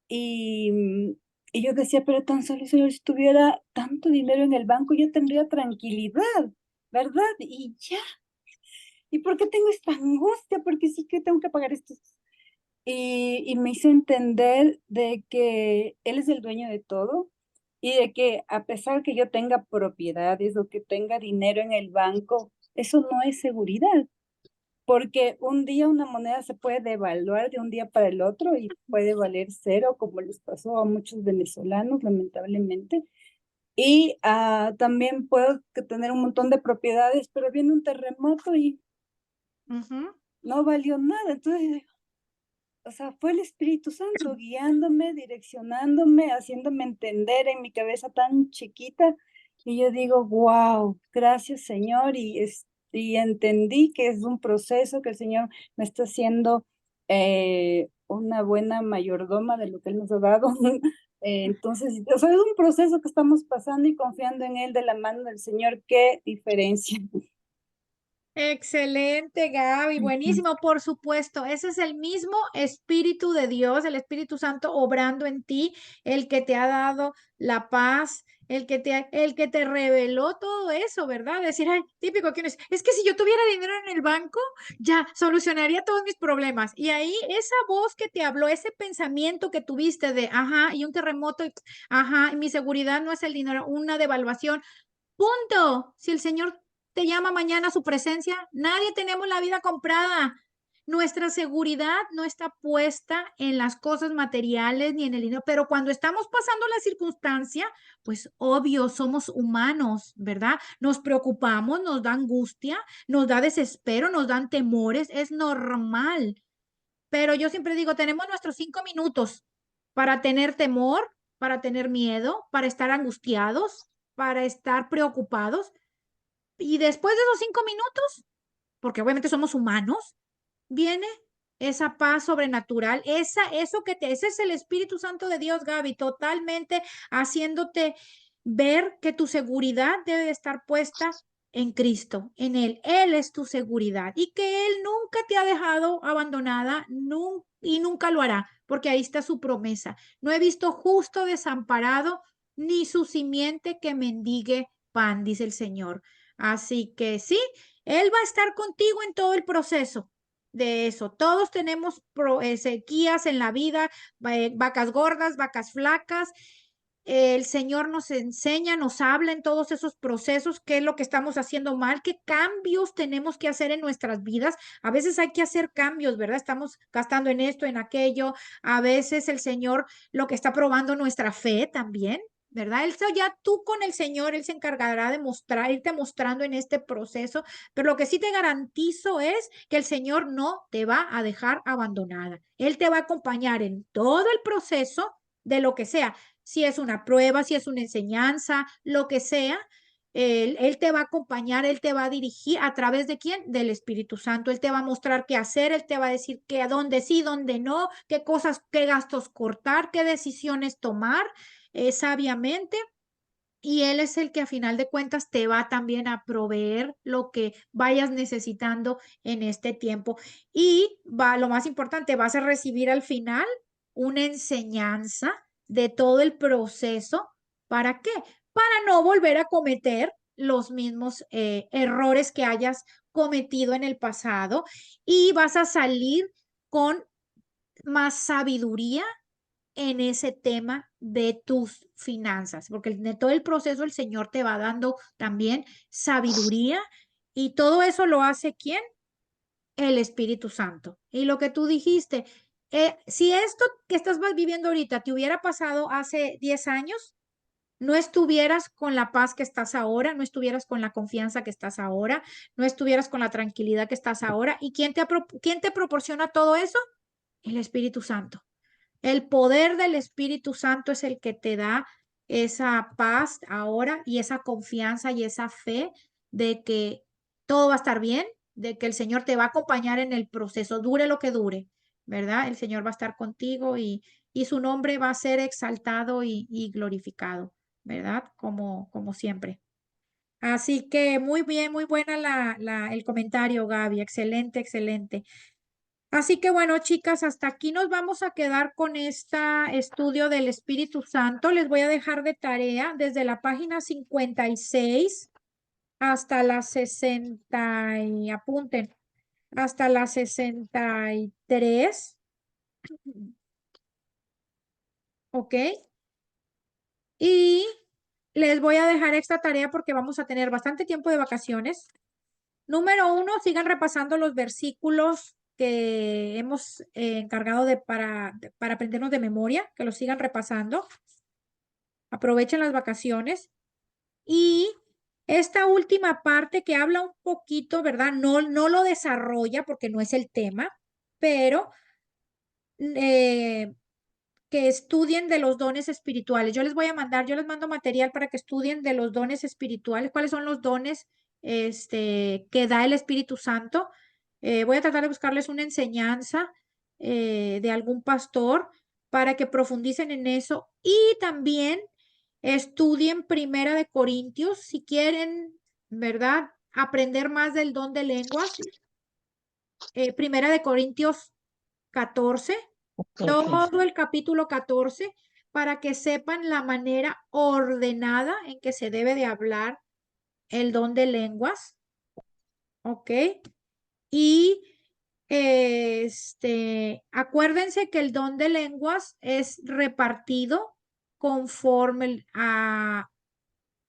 Speaker 3: Y yo decía, pero tan solo si yo tuviera tanto dinero en el banco, yo tendría tranquilidad, ¿verdad? Y ya, ¿y por qué tengo esta angustia? Porque sí que tengo que pagar esto. Y me hizo entender de que Él es el dueño de todo y de que a pesar que yo tenga propiedades o que tenga dinero en el banco, eso no es seguridad, porque un día una moneda se puede devaluar de un día para el otro y puede valer cero, como les pasó a muchos venezolanos, lamentablemente. Y también puedo tener un montón de propiedades, pero viene un terremoto y
Speaker 1: Ujú.
Speaker 3: no valió nada. Entonces, o sea, fue el Espíritu Santo guiándome, direccionándome, haciéndome entender en mi cabeza tan chiquita. Y yo digo, wow, gracias Señor. Y entendí que es un proceso que el Señor me está haciendo una buena mayordoma de lo que Él nos ha dado. Entonces, o sea, es un proceso que estamos pasando y confiando en Él de la mano del Señor. Qué diferencia.
Speaker 1: Excelente, Gaby,
Speaker 3: Ujú.
Speaker 1: buenísimo, por supuesto. Ese es el mismo Espíritu de Dios, el Espíritu Santo obrando en ti, el que te ha dado la paz, el que te reveló todo eso, ¿verdad? Decir, ay, típico, ¿quién es que si yo tuviera dinero en el banco, ya solucionaría todos mis problemas. Y ahí esa voz que te habló, ese pensamiento que tuviste de, ajá, y un terremoto, y, ajá, y mi seguridad no es el dinero, una devaluación. Punto. Si el Señor te llama mañana a su presencia, nadie tenemos la vida comprada. Nuestra seguridad no está puesta en las cosas materiales ni en el dinero, pero cuando estamos pasando la circunstancia, pues obvio, somos humanos, ¿verdad? Nos preocupamos, nos da angustia, nos da desespero, nos dan temores, es normal. Pero yo siempre digo, tenemos nuestros 5 minutos para tener temor, para tener miedo, para estar angustiados, para estar preocupados. Y después de esos 5 minutos, porque obviamente somos humanos, viene esa paz sobrenatural, ese es el Espíritu Santo de Dios, Gaby, totalmente haciéndote ver que tu seguridad debe de estar puesta en Cristo, en Él. Él es tu seguridad y que Él nunca te ha dejado abandonada y nunca lo hará, porque ahí está su promesa. No he visto justo desamparado ni su simiente que mendigue pan, dice el Señor. Así que sí, Él va a estar contigo en todo el proceso de eso. Todos tenemos sequías en la vida, vacas gordas, vacas flacas. El Señor nos enseña, nos habla en todos esos procesos, qué es lo que estamos haciendo mal, qué cambios tenemos que hacer en nuestras vidas. A veces hay que hacer cambios, ¿verdad? Estamos gastando en esto, en aquello. A veces el Señor lo que está probando nuestra fe también. ¿Verdad? Eso ya tú con el Señor, Él se encargará de mostrar, irte mostrando en este proceso, pero lo que sí te garantizo es que el Señor no te va a dejar abandonada. Él te va a acompañar en todo el proceso de lo que sea, si es una prueba, si es una enseñanza, lo que sea. Él te va a acompañar, Él te va a dirigir a través de quién? Del Espíritu Santo. Él te va a mostrar qué hacer, Él te va a decir qué a dónde sí, dónde no, qué cosas, qué gastos cortar, qué decisiones tomar sabiamente. Y Él es el que a final de cuentas te va también a proveer lo que vayas necesitando en este tiempo. Y va, lo más importante, vas a recibir al final una enseñanza de todo el proceso. ¿Para qué? Para no volver a cometer los mismos errores que hayas cometido en el pasado y vas a salir con más sabiduría en ese tema de tus finanzas, porque en todo el proceso el Señor te va dando también sabiduría y todo eso lo hace ¿quién? El Espíritu Santo. Y lo que tú dijiste, si esto que estás viviendo ahorita te hubiera pasado hace 10 años, no estuvieras con la paz que estás ahora, no estuvieras con la confianza que estás ahora, no estuvieras con la tranquilidad que estás ahora. ¿Y quién te proporciona todo eso? El Espíritu Santo. El poder del Espíritu Santo es el que te da esa paz ahora y esa confianza y esa fe de que todo va a estar bien, de que el Señor te va a acompañar en el proceso, dure lo que dure, ¿verdad? El Señor va a estar contigo y su nombre va a ser exaltado y glorificado, ¿verdad? Como siempre. Así que muy bien, muy buena el comentario, Gaby. Excelente, excelente. Así que bueno, chicas, hasta aquí nos vamos a quedar con este estudio del Espíritu Santo. Les voy a dejar de tarea desde la página 56 hasta la 60, y apunten, hasta la 63, ¿ok? Y les voy a dejar esta tarea porque vamos a tener bastante tiempo de vacaciones. Número 1, sigan repasando los versículos que hemos encargado para aprendernos de memoria, que los sigan repasando. Aprovechen las vacaciones. Y esta última parte que habla un poquito, ¿verdad? No lo desarrolla porque no es el tema, pero que estudien de los dones espirituales. Yo les mando material para que estudien de los dones espirituales, cuáles son los dones que da el Espíritu Santo. Voy a tratar de buscarles una enseñanza de algún pastor para que profundicen en eso y también estudien Primera de Corintios si quieren, ¿verdad? Aprender más del don de lenguas. Primera de Corintios 14, todo el capítulo 14, para que sepan la manera ordenada en que se debe de hablar el don de lenguas, ¿ok? Y acuérdense que el don de lenguas es repartido conforme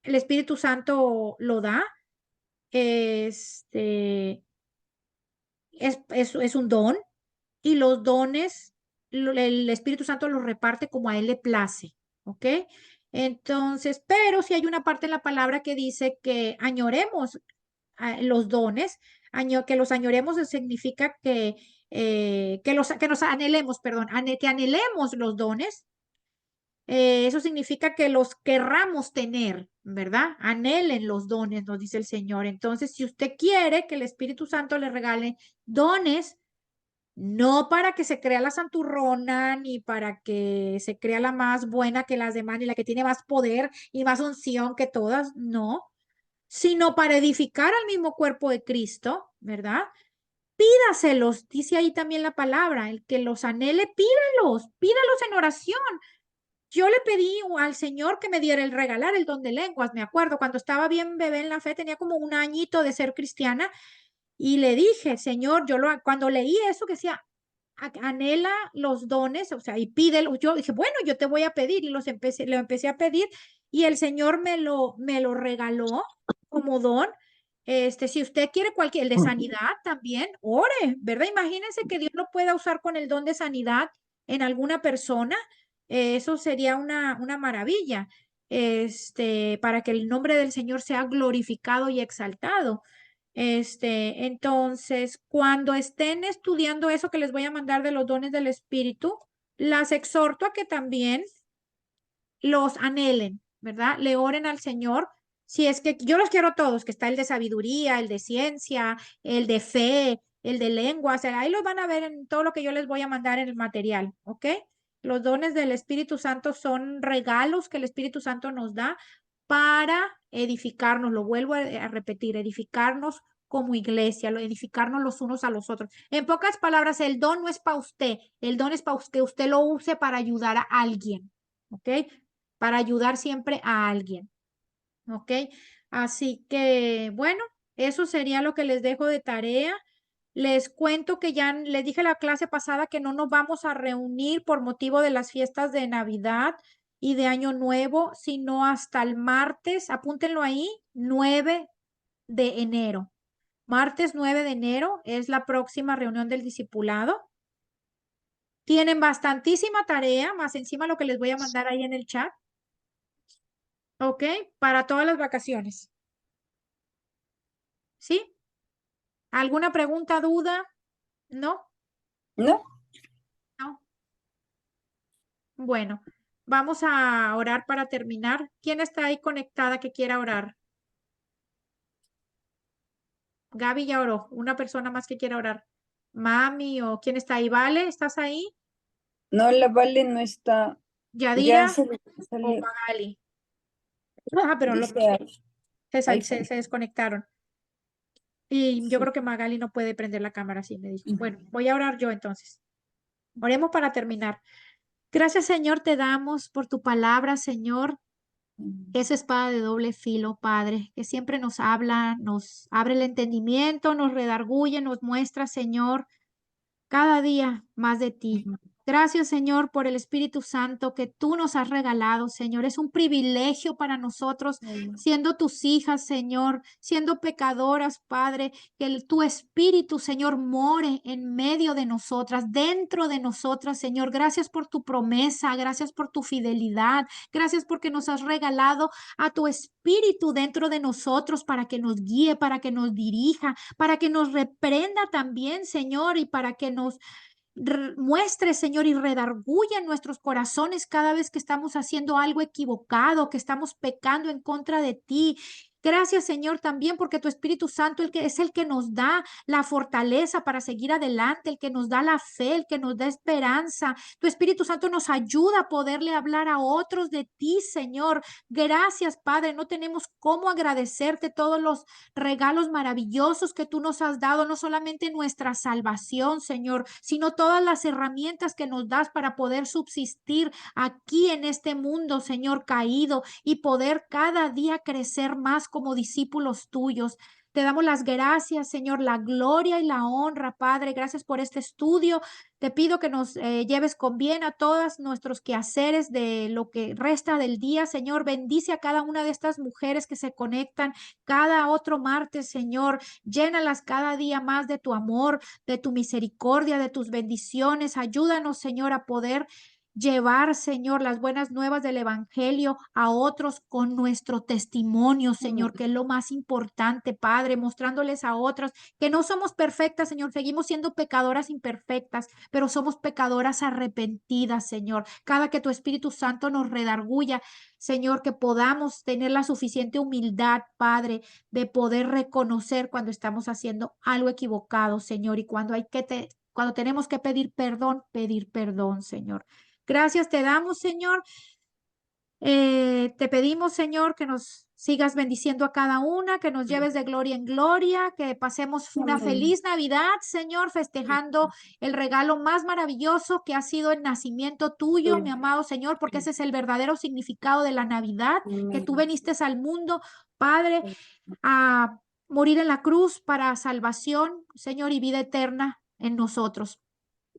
Speaker 1: el Espíritu Santo lo da. Es un don y los dones, el Espíritu Santo los reparte como a él le place, ¿ok? Entonces, pero si hay una parte en la palabra que dice que añoremos los dones, que los añoremos significa que nos anhelemos, perdón, que anhelemos los dones. Eso significa que los querramos tener, ¿verdad? Anhelen los dones, nos dice el Señor. Entonces, si usted quiere que el Espíritu Santo le regale dones, no para que se crea la santurrona, ni para que se crea la más buena que las demás, ni la que tiene más poder y más unción que todas, no, sino para edificar al mismo cuerpo de Cristo, ¿verdad? Pídaselos, dice ahí también la palabra, el que los anhele, pídalos en oración. Yo le pedí al Señor que me diera el regalar el don de lenguas, me acuerdo, cuando estaba bien bebé en la fe, tenía como un añito de ser cristiana, y le dije, Señor, cuando leí eso que decía, anhela los dones, o sea, y pídelos. Yo dije, bueno, yo te voy a pedir y lo empecé a pedir y el Señor me lo regaló como don. Si usted quiere el de sanidad también, ore, ¿verdad? Imagínense que Dios lo pueda usar con el don de sanidad en alguna persona. Eso sería una maravilla, para que el nombre del Señor sea glorificado y exaltado. Entonces, cuando estén estudiando eso que les voy a mandar de los dones del Espíritu, las exhorto a que también los anhelen, ¿verdad? Le oren al Señor. Si es que yo los quiero todos, que está el de sabiduría, el de ciencia, el de fe, el de lenguas, ahí los van a ver en todo lo que yo les voy a mandar en el material, ¿ok? Los dones del Espíritu Santo son regalos que el Espíritu Santo nos da para edificarnos, lo vuelvo a repetir, edificarnos como iglesia, edificarnos los unos a los otros. En pocas palabras, el don no es para usted, el don es para que usted lo use para ayudar a alguien, ¿ok? Para ayudar siempre a alguien, ¿ok? Así que, bueno, eso sería lo que les dejo de tarea. Les cuento que ya les dije la clase pasada que no nos vamos a reunir por motivo de las fiestas de Navidad y de Año Nuevo, sino hasta el martes, apúntenlo ahí, 9 de enero. Martes 9 de enero es la próxima reunión del discipulado. Tienen bastantísima tarea, más encima lo que les voy a mandar ahí en el chat. ¿Ok? Para todas las vacaciones. ¿Sí? ¿Alguna pregunta, duda? ¿No?
Speaker 3: ¿No?
Speaker 1: No. Bueno, vamos a orar para terminar. ¿Quién está ahí conectada que quiera orar? Gaby ya oró. Una persona más que quiera orar. Mami o quién está ahí. ¿Vale? ¿Estás ahí?
Speaker 3: No, la Vale no está.
Speaker 1: ¿Yadira
Speaker 3: Ya se
Speaker 1: o
Speaker 3: salió.
Speaker 1: Magali? Ah, pero
Speaker 3: Dice, Ahí
Speaker 1: se desconectaron. Y yo creo que Magali no puede prender la cámara, así me dijo. Bueno, voy a orar yo entonces. Oremos para terminar. Gracias, Señor, te damos por tu palabra, Señor. Esa espada de doble filo, Padre, que siempre nos habla, nos abre el entendimiento, nos redarguye, nos muestra, Señor, cada día más de ti. Gracias, Señor, por el Espíritu Santo que tú nos has regalado, Señor. Es un privilegio para nosotros, siendo tus hijas, Señor, siendo pecadoras, Padre, que tu Espíritu, Señor, more en medio de nosotras, dentro de nosotras, Señor. Gracias por tu promesa, gracias por tu fidelidad, gracias porque nos has regalado a tu Espíritu dentro de nosotros para que nos guíe, para que nos dirija, para que nos reprenda también, Señor, y para que nos muestre, Señor, y redarguya en nuestros corazones cada vez que estamos haciendo algo equivocado, que estamos pecando en contra de ti. Gracias, Señor, también porque tu Espíritu Santo es el que nos da la fortaleza para seguir adelante, el que nos da la fe, el que nos da esperanza. Tu Espíritu Santo nos ayuda a poderle hablar a otros de ti, Señor. Gracias, Padre. No tenemos cómo agradecerte todos los regalos maravillosos que tú nos has dado, no solamente nuestra salvación, Señor, sino todas las herramientas que nos das para poder subsistir aquí en este mundo, Señor, caído, y poder cada día crecer más como discípulos tuyos. Te damos las gracias, Señor, la gloria y la honra, Padre. Gracias por este estudio. Te pido que nos lleves con bien a todos nuestros quehaceres de lo que resta del día, Señor. Bendice a cada una de estas mujeres que se conectan cada otro martes, Señor. Llénalas cada día más de tu amor, de tu misericordia, de tus bendiciones. Ayúdanos, Señor, a poder llevar, Señor, las buenas nuevas del Evangelio a otros con nuestro testimonio, Señor, que es lo más importante, Padre, mostrándoles a otros que no somos perfectas, Señor, seguimos siendo pecadoras imperfectas, pero somos pecadoras arrepentidas, Señor. Cada que tu Espíritu Santo nos redarguya, Señor, que podamos tener la suficiente humildad, Padre, de poder reconocer cuando estamos haciendo algo equivocado, Señor, y cuando cuando tenemos que pedir perdón, Señor. Gracias te damos, Señor. Te pedimos, Señor, que nos sigas bendiciendo a cada una, que nos lleves de gloria en gloria, que pasemos una
Speaker 3: Amén.
Speaker 1: feliz Navidad, Señor, festejando el regalo más maravilloso que ha sido el nacimiento tuyo, mi amado Señor, porque ese es el verdadero significado de la Navidad, que tú viniste al mundo, Padre, a morir en la cruz para salvación, Señor, y vida eterna en nosotros.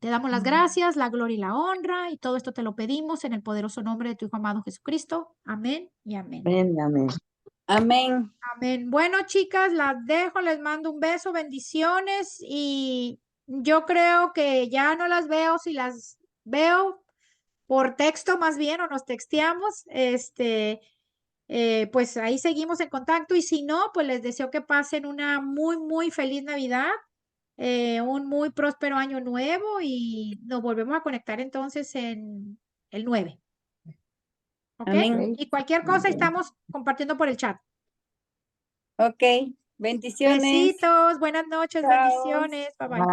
Speaker 1: Te damos las gracias, la gloria y la honra, y todo esto te lo pedimos en el poderoso nombre de tu Hijo amado Jesucristo. Amén y amén.
Speaker 6: Amén, amén.
Speaker 3: Amén.
Speaker 1: Amén. Bueno, chicas, las dejo, les mando un beso, bendiciones, y yo creo que ya no las veo, si las veo por texto más bien, o nos texteamos, pues ahí seguimos en contacto, y si no, pues les deseo que pasen una muy, muy feliz Navidad, un muy próspero año nuevo, y nos volvemos a conectar entonces en el 9. ¿Ok?
Speaker 3: Amén.
Speaker 1: Y cualquier cosa
Speaker 6: Ok.
Speaker 1: estamos compartiendo por el chat.
Speaker 3: Ok. Bendiciones.
Speaker 1: Besitos, buenas noches,
Speaker 3: Chao.
Speaker 1: bendiciones. Bye bye.
Speaker 6: Bye.